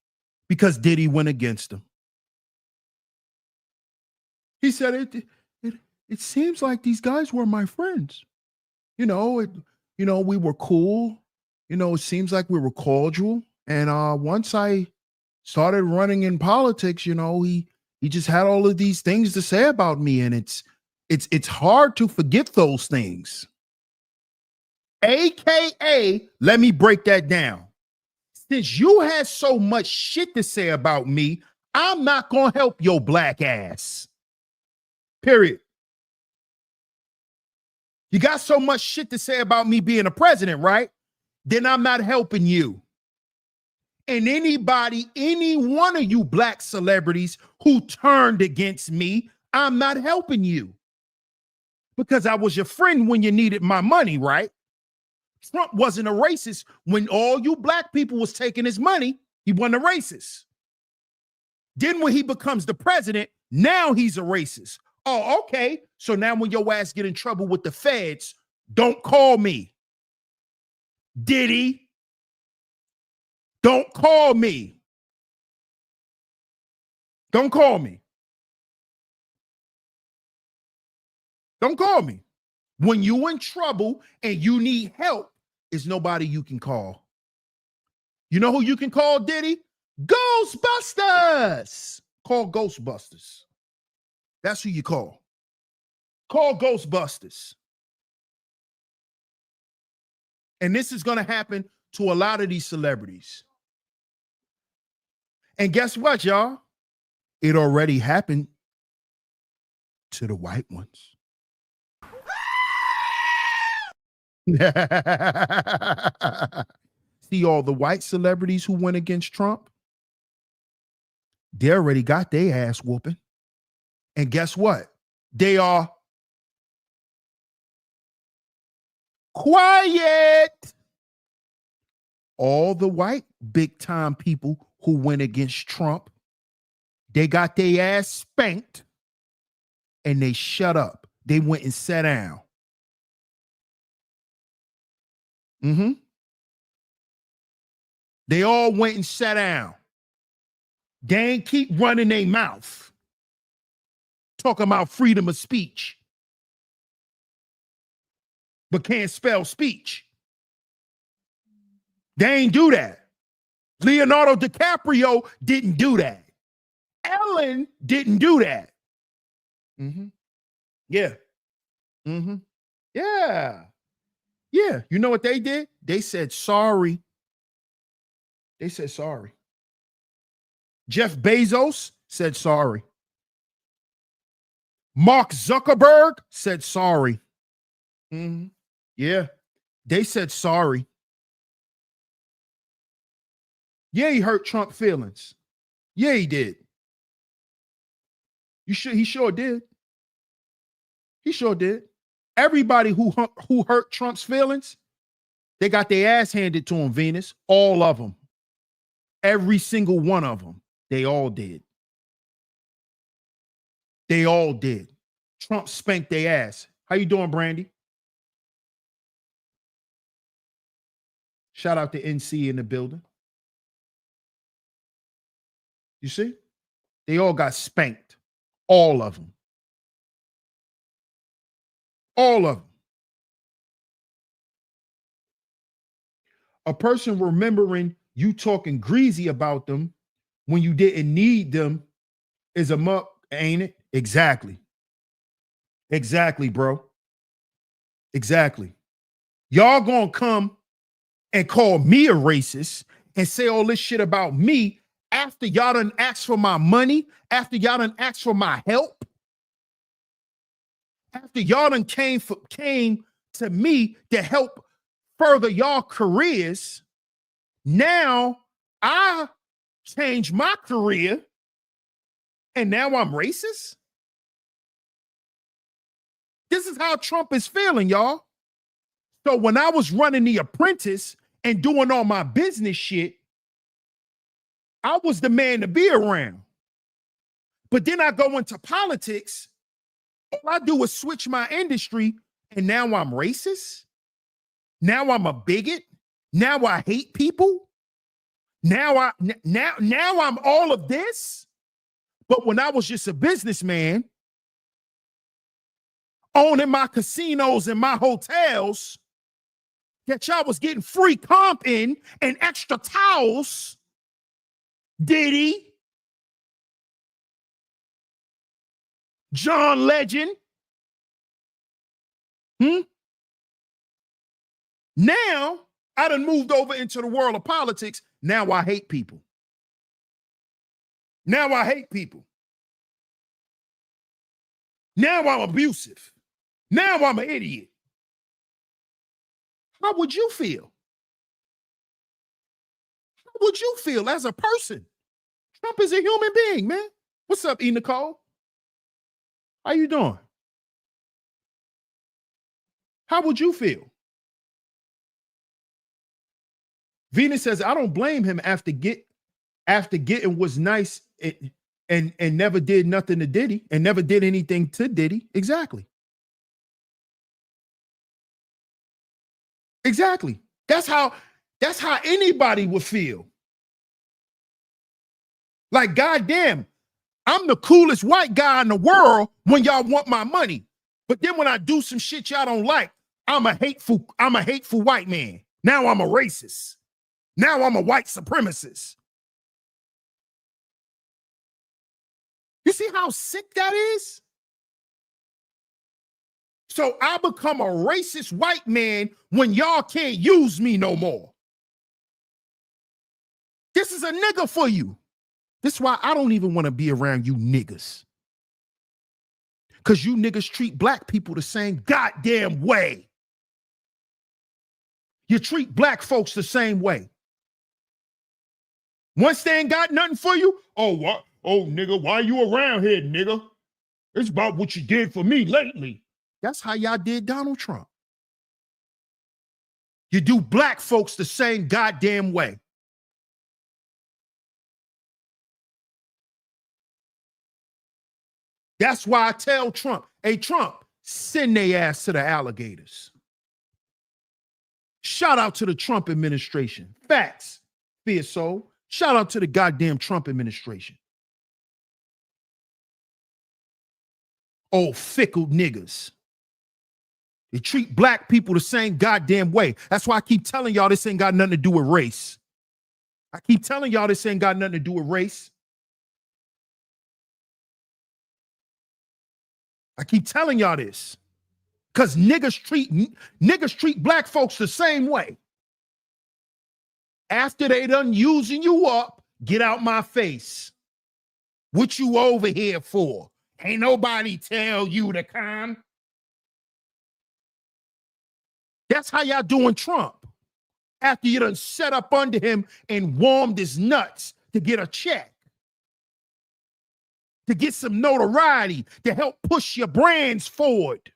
because Diddy went against him. He said it seems like these guys were my friends. We were cool. It seems like we were cordial. And once I started running in politics, he just had all of these things to say about me, and it's hard to forget those things. AKA, let me break that down. Since you had so much shit to say about me, I'm not gonna help your black ass. Period. You got so much shit to say about me being a president, right? Then I'm not helping you. And any one of you black celebrities who turned against me, I'm not helping you. Because I was your friend when you needed my money, right? Trump wasn't a racist when all you black people was taking his money. He wasn't a racist. Then when he becomes the president, now he's a racist. Oh, okay. So now when your ass get in trouble with the feds, don't call me. Diddy, don't call me. Don't call me. Don't call me. When you in trouble and you need help, there's nobody you can call. You know who you can call, Diddy? Ghostbusters. Call Ghostbusters. That's who you call. Call Ghostbusters. And this is going to happen to a lot of these celebrities. And guess what, y'all? It already happened to the white ones. See all the white celebrities who went against Trump? They already got their ass whooping. And guess what? They are quiet. All the white big time people who went against Trump, they got their ass spanked and they shut up. They went and sat down. They all went and sat down. They ain't keep running their mouth, talking about freedom of speech, but can't spell speech. They ain't do that. Leonardo DiCaprio didn't do that. Ellen didn't do that. Yeah. Yeah. Yeah. You know what they did? They said sorry. They said sorry. Jeff Bezos said sorry. Mark Zuckerberg said sorry. Yeah. They said sorry. Yeah, he hurt Trump's feelings. Yeah, he did. He sure did. He sure did. Everybody who hurt Trump's feelings, they got their ass handed to them, Venus. All of them. Every single one of them. They all did. They all did. Trump spanked their ass. How you doing, Brandy? Shout out to NC in the building. You see? They all got spanked. All of them. All of them. A person remembering You talking greasy about them when you didn't need them is a muck, ain't it? Exactly. Exactly, bro. Exactly. Y'all gonna come and call me a racist and say all this shit about me after y'all done asked for my money, after y'all done asked for my help, after y'all done came to me to help further y'all careers. Now I changed my career and now I'm racist. This is how Trump is feeling, y'all. So when I was running the Apprentice and doing all my business shit, I was the man to be around. But then I go into politics, all I do is switch my industry, and now I'm racist. Now I'm a bigot. Now I hate people. Now I'm all of this. But when I was just a businessman, owning my casinos and my hotels, that y'all was getting free comp in and extra towels, Diddy, John Legend. Now I done moved over into the world of politics. Now I hate people. Now I hate people. Now I'm abusive. Now I'm an idiot. How would you feel? How would you feel as a person? Trump is a human being, man. What's up, E. Nicole? How you doing? How would you feel? Venus says, I don't blame him after getting was nice and never did nothing to Diddy and never did anything to Diddy. Exactly. Exactly. That's how anybody would feel. Like, goddamn, I'm the coolest white guy in the world when y'all want my money. But then when I do some shit y'all don't like, I'm a hateful white man. Now I'm a racist. Now I'm a white supremacist. You see how sick that is? So I become a racist white man when y'all can't use me no more. This is a nigga for you. This is why I don't even want to be around you niggas. Because you niggas treat black people the same goddamn way. You treat black folks the same way. Once they ain't got nothing for you, oh, what? Oh, nigga, why you around here, nigga? It's about what you did for me lately. That's how y'all did Donald Trump. You do black folks the same goddamn way. That's why I tell Trump, hey, Trump, send their ass to the alligators. Shout out to the Trump administration. Facts, fear soul. Shout out to the goddamn Trump administration. Old fickle niggas. They treat black people the same goddamn way. That's why I keep telling y'all this ain't got nothing to do with race. I keep telling y'all this ain't got nothing to do with race. I keep telling y'all this. Because niggas treat black folks the same way. After they done using you up, get out my face. What you over here for? Ain't nobody tell you to come. That's how y'all doing Trump. After you done set up under him and warmed his nuts to get a check. To get some notoriety, to help push your brands forward.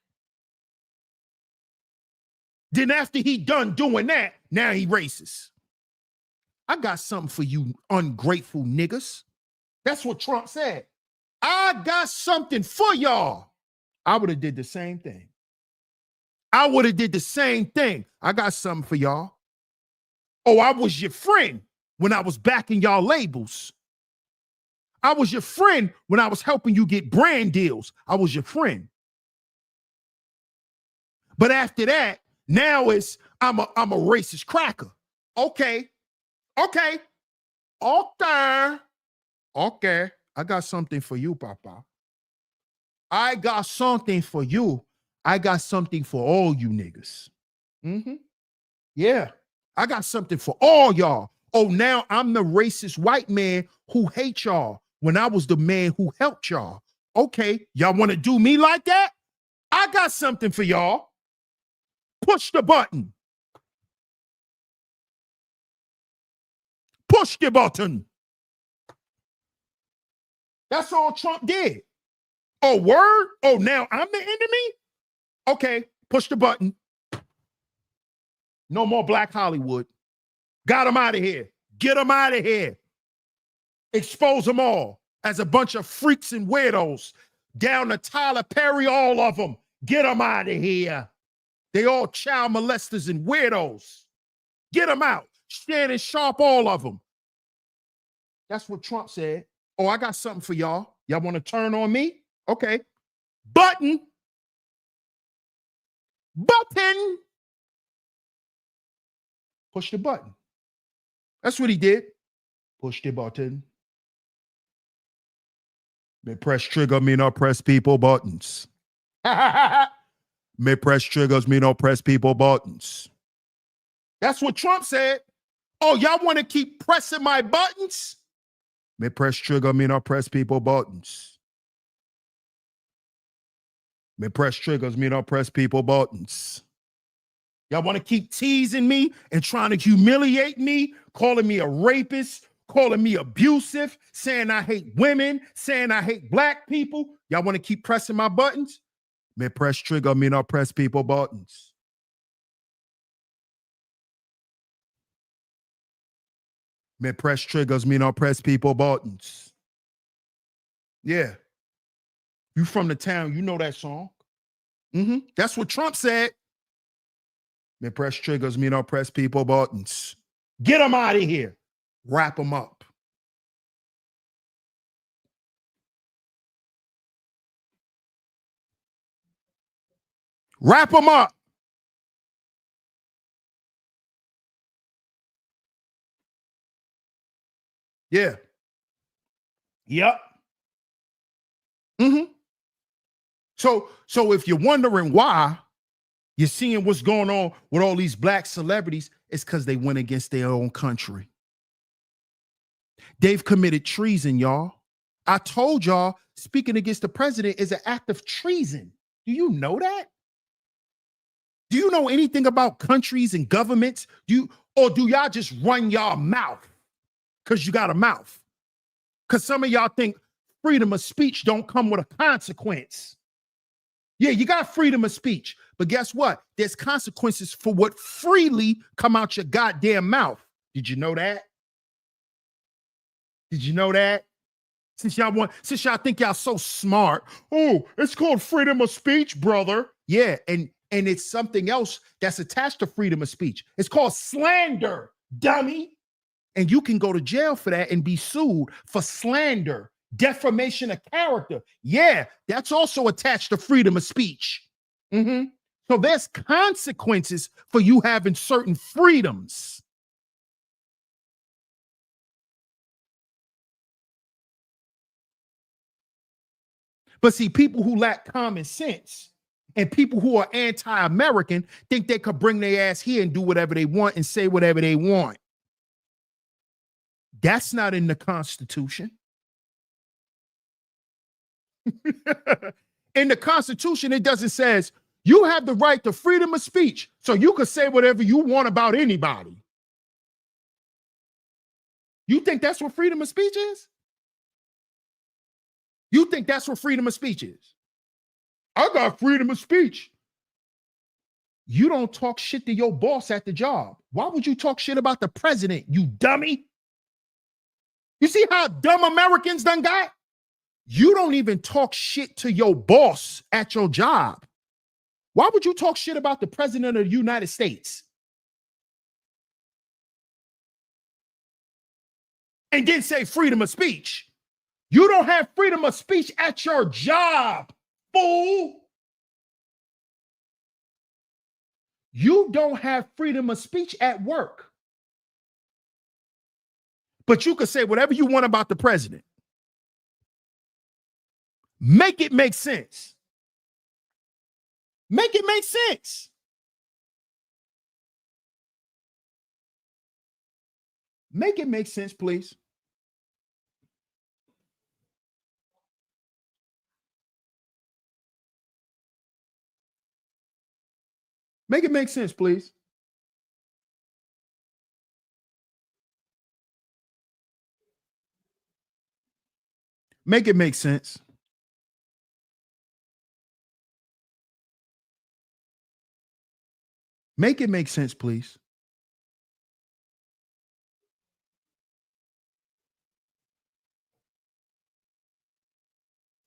Then after he done doing that, now he racist. I got something for you ungrateful niggas. That's what Trump said. I got something for y'all. I would have did the same thing. I would have did the same thing. I got something for y'all. Oh, I was your friend when I was backing y'all labels. I was your friend when I was helping you get brand deals. I was your friend. But after that, now it's I'm a racist cracker. Okay. Okay. Okay. Okay. I got something for you, Papa. I got something for you. I got something for all you niggas. Mm-hmm. Yeah. I got something for all y'all. Oh, now I'm the racist white man who hate y'all when I was the man who helped y'all. Okay. Y'all want to do me like that? I got something for y'all. Push the button. Push the button. That's all Trump did. Oh, word? Oh, now I'm the enemy? Okay, push the button. No more Black Hollywood. Got them out of here. Get them out of here. Expose them all as a bunch of freaks and weirdos. Down to Tyler Perry, all of them. Get them out of here. They all child molesters and weirdos. Get them out. Shannon Sharp, all of them. That's what Trump said. Oh, I got something for y'all. Y'all want to turn on me? Okay. Button. Button. Push the button. That's what he did. Push the button. May press trigger, me not press people buttons. May press triggers, me not press people buttons. That's what Trump said. Oh, y'all want to keep pressing my buttons? May press trigger, me not press people buttons. May press triggers, me not press people buttons. Y'all want to keep teasing me and trying to humiliate me, calling me a rapist, calling me abusive, saying I hate women, saying I hate black people. Y'all want to keep pressing my buttons? May press trigger, me not press people buttons. May press triggers, me not press people buttons. Yeah. You from the town, you know that song. That's what Trump said. May press triggers, me not press people buttons. Get them out of here. Wrap them up. Wrap them up. Yeah. Yep. So if you're wondering why you're seeing what's going on with all these black celebrities, it's because they went against their own country. They've committed treason, y'all. I told y'all speaking against the president is an act of treason. Do you know that? Do you know anything about countries and governments? Or do y'all just run y'all mouth because you got a mouth? Because some of y'all think freedom of speech don't come with a consequence. Yeah, you got freedom of speech, but guess what? There's consequences for what freely come out your goddamn mouth. Did you know that? Did you know that? Since y'all think y'all so smart. Oh, it's called freedom of speech, brother. Yeah, and it's something else that's attached to freedom of speech. It's called slander, dummy. And you can go to jail for that and be sued for slander, defamation of character. Yeah, that's also attached to freedom of speech. So there's consequences for you having certain freedoms. But see, people who lack common sense and people who are anti-American think they could bring their ass here and do whatever they want and say whatever they want. That's not in the Constitution. In the Constitution, it doesn't say you have the right to freedom of speech, so you can say whatever you want about anybody. You think that's what freedom of speech is? You think that's what freedom of speech is? I got freedom of speech. You don't talk shit to your boss at the job. Why would you talk shit about the president, you dummy? You see how dumb Americans done got? You don't even talk shit to your boss at your job. Why would you talk shit about the president of the United States? And then say freedom of speech. You don't have freedom of speech at your job, fool. You don't have freedom of speech at work. But you could say whatever you want about the president. Make it make sense. Make it make sense. Make it make sense, please. Make it make sense, please. Make it make sense. Make it make sense, please.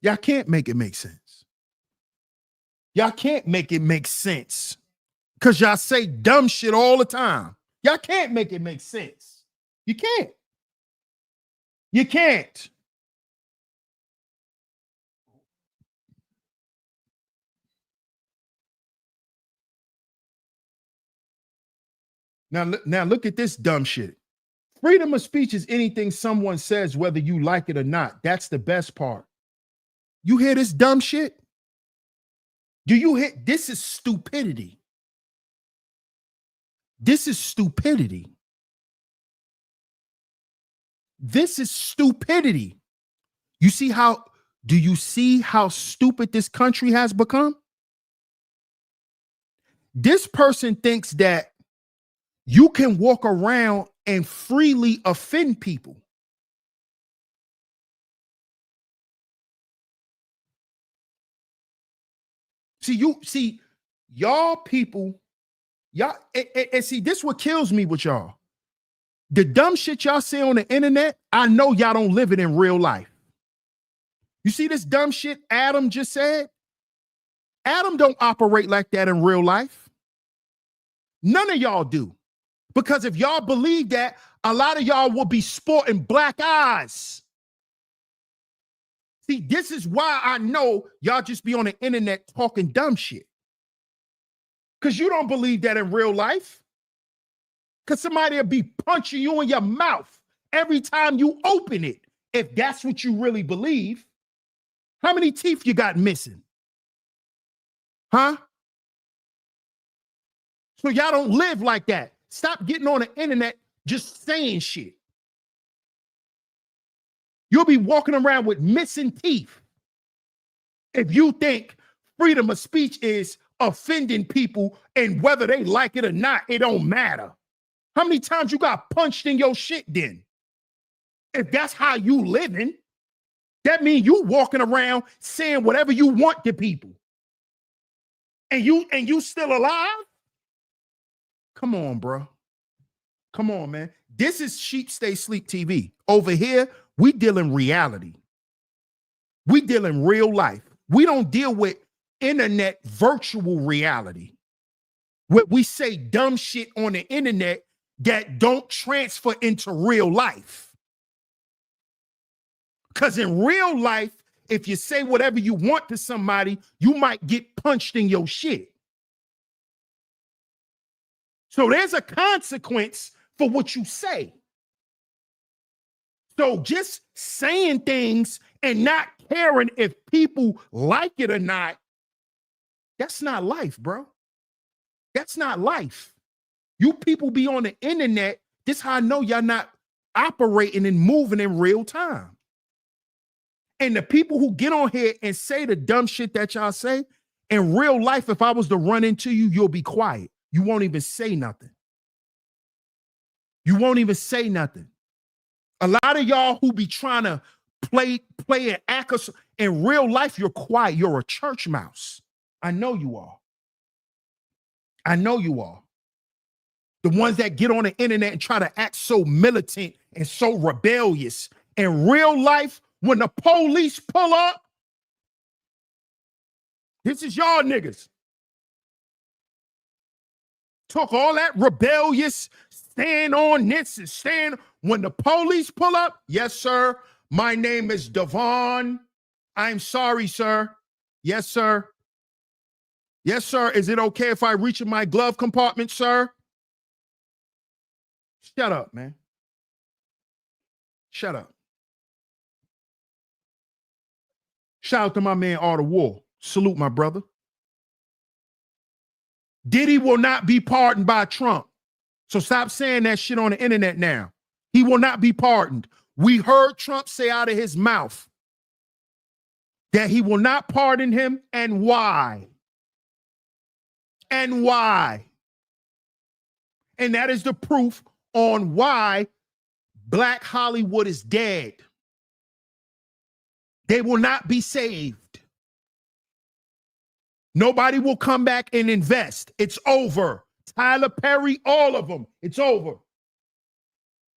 Y'all can't make it make sense. Y'all can't make it make sense because y'all say dumb shit all the time. Y'all can't make it make sense. You can't. You can't. Now look at this dumb shit. Freedom of speech is anything someone says, whether you like it or not. That's the best part. You hear this dumb shit? Do you hear? This is stupidity. This is stupidity. This is stupidity. You see how, do you see how stupid this country has become? This person thinks that you can walk around and freely offend people. See, y'all people, y'all, and see, this what kills me with y'all. The dumb shit y'all say on the internet, I know y'all don't live it in real life. You see this dumb shit Adam just said? Adam don't operate like that in real life. None of y'all do. Because if y'all believe that, a lot of y'all will be sporting black eyes. See, this is why I know y'all just be on the internet talking dumb shit. Because you don't believe that in real life. Because somebody will be punching you in your mouth every time you open it, if that's what you really believe. How many teeth you got missing? Huh? So y'all don't live like that. Stop getting on the internet just saying shit. You'll be walking around with missing teeth if you think freedom of speech is offending people and whether they like it or not, it don't matter. How many times you got punched in your shit then? If that's how you living, that means you walking around saying whatever you want to people. And you still alive? Come on, bro. Come on, man. This is Sheep Stay Sleep TV. Over here, we deal in reality. We deal in real life. We don't deal with internet virtual reality. Where we say dumb shit on the internet that don't transfer into real life. Because in real life, if you say whatever you want to somebody, you might get punched in your shit. So there's a consequence for what you say. So just saying things and not caring if people like it or not, that's not life, bro. That's not life. You people be on the internet. This is how I know y'all not operating and moving in real time. And the people who get on here and say the dumb shit that y'all say, in real life, if I was to run into you, you'll be quiet. You won't even say nothing. You won't even say nothing. A lot of y'all who be trying to play and act, in real life, you're quiet. You're a church mouse. I know you are. I know you are. The ones that get on the internet and try to act so militant and so rebellious. In real life, when the police pull up, this is y'all niggas. Talk all that rebellious, stand on this and stand. When the police pull up, yes, sir. My name is Devon. I'm sorry, sir. Yes, sir. Yes, sir. Is it okay if I reach in my glove compartment, sir? Shut up, man. Shut up. Shout out to my man, Art of War. Salute, my brother. Diddy will not be pardoned by Trump. So stop saying that shit on the internet now. He will not be pardoned. We heard Trump say out of his mouth that he will not pardon him, and why? And why? And that is the proof on why Black Hollywood is dead. They will not be saved. Nobody will come back and invest. It's over. Tyler Perry, all of them. It's over.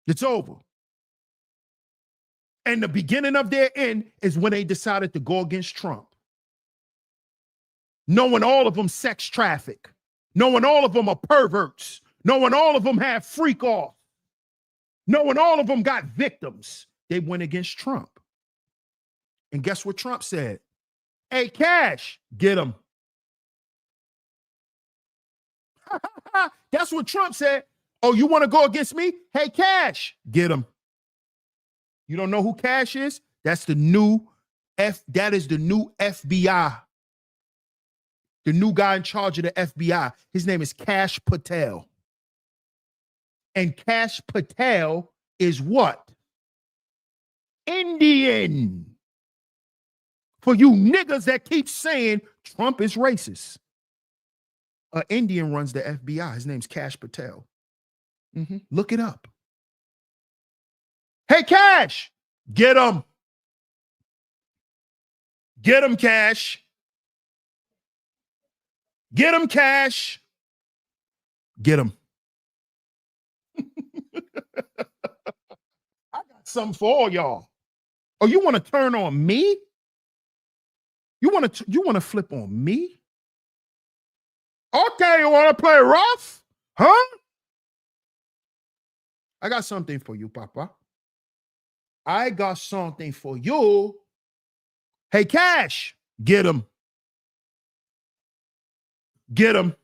It's over. And the beginning of their end is when they decided to go against Trump. Knowing all of them sex traffic. Knowing all of them are perverts. Knowing all of them have freak off. Knowing all of them got victims. They went against Trump. And guess what Trump said? Hey, Cash, get him. That's what Trump said. Oh, you want to go against me? Hey, Cash, get him. You don't know who Cash is? That's the new that is the new FBI. The new guy in charge of the FBI. His name is Cash Patel. And Cash Patel is what? Indian. For you niggas that keep saying Trump is racist. An Indian runs the FBI. His name's Cash Patel. Look it up. Hey, Cash, get him. Get him, Cash. Get him, Cash. Get him. I got something for all y'all. Oh, you want to turn on me? You want to flip on me? Okay, you want to play rough? Huh? I got something for you, Papa. I got something for you. Hey, Cash, get him. Get him.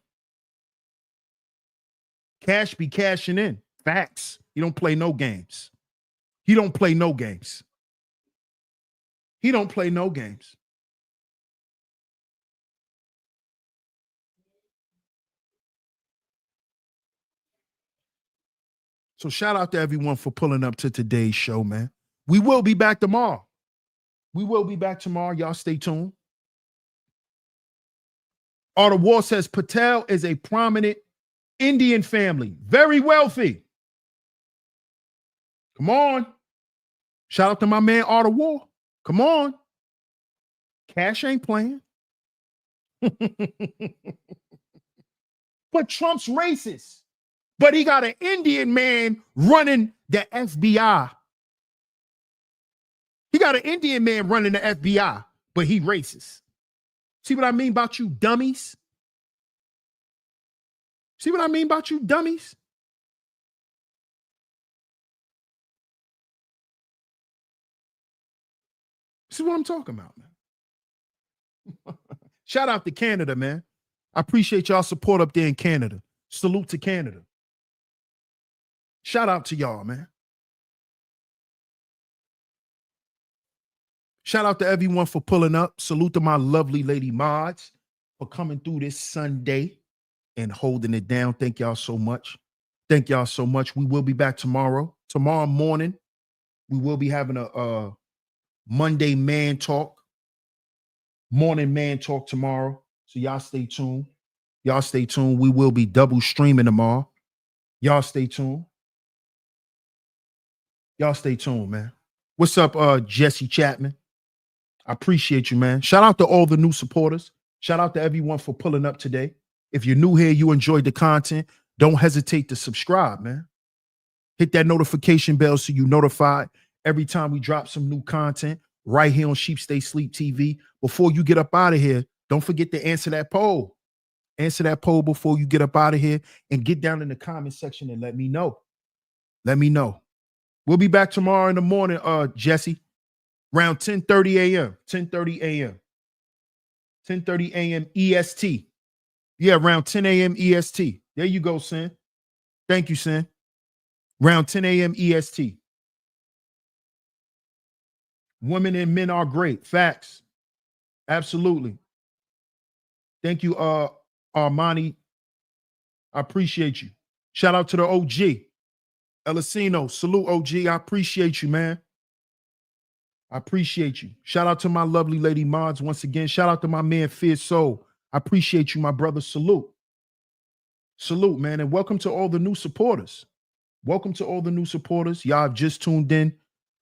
Cash be cashing in. Facts. He don't play no games. He don't play no games. He don't play no games. So shout out to everyone for pulling up to today's show, man. We will be back tomorrow. We will be back tomorrow. Y'all stay tuned. Art of War says Patel is a prominent Indian family, very wealthy. Come on. Shout out to my man Art of War. Come on. Cash ain't playing. But Trump's racist. But he got an Indian man running the FBI. He got an Indian man running the FBI, but he racist. See what I mean about you dummies? See what I mean about you dummies? See what I'm talking about, man? Shout out to Canada, man. I appreciate y'all support up there in Canada. Salute to Canada. Shout out to y'all, man. Shout out to everyone for pulling up. Salute to my lovely lady mods for coming through this Sunday and holding it down. Thank y'all so much. Thank y'all so much. We will be back tomorrow. Tomorrow morning, we will be having a Monday man talk. Morning man talk tomorrow. So y'all stay tuned. Y'all stay tuned. We will be double streaming tomorrow. Y'all stay tuned. Y'all stay tuned, man. What's up, Jesse Chapman? I appreciate you, man. Shout out to all the new supporters. Shout out to everyone for pulling up today. If you're new here, you enjoyed the content, don't hesitate to subscribe, man. Hit that notification bell so you're notified every time we drop some new content right here on Sheep Stay Sleep TV. Before you get up out of here, don't forget to answer that poll. Answer that poll before you get up out of here and get down in the comment section and let me know. Let me know. We'll be back tomorrow in the morning, Jesse, around 10:30 a.m. 10:30 a.m. 10:30 a.m. EST. Yeah, around 10 a.m. EST. There you go, Sin. Thank you, Sin. Around 10 a.m. EST. Women and men are great. Facts. Absolutely. Thank you, Armani. I appreciate you. Shout out to the OG. Elisino, salute OG. I appreciate you, man. I appreciate you. Shout out to my lovely lady mods once again. Shout out to my man Fierce Soul. I appreciate you, my brother. Salute. Salute, man. And welcome to all the new supporters. Welcome to all the new supporters. Y'all have just tuned in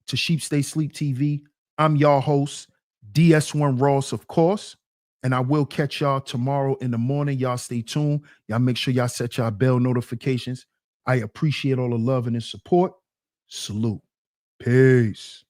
to Sheep Stay Sleep TV. I'm y'all host, DS1 Ross, of course. And I will catch y'all tomorrow in the morning. Y'all stay tuned. Y'all make sure y'all set y'all bell notifications. I appreciate all the love and the support. Salute. Peace.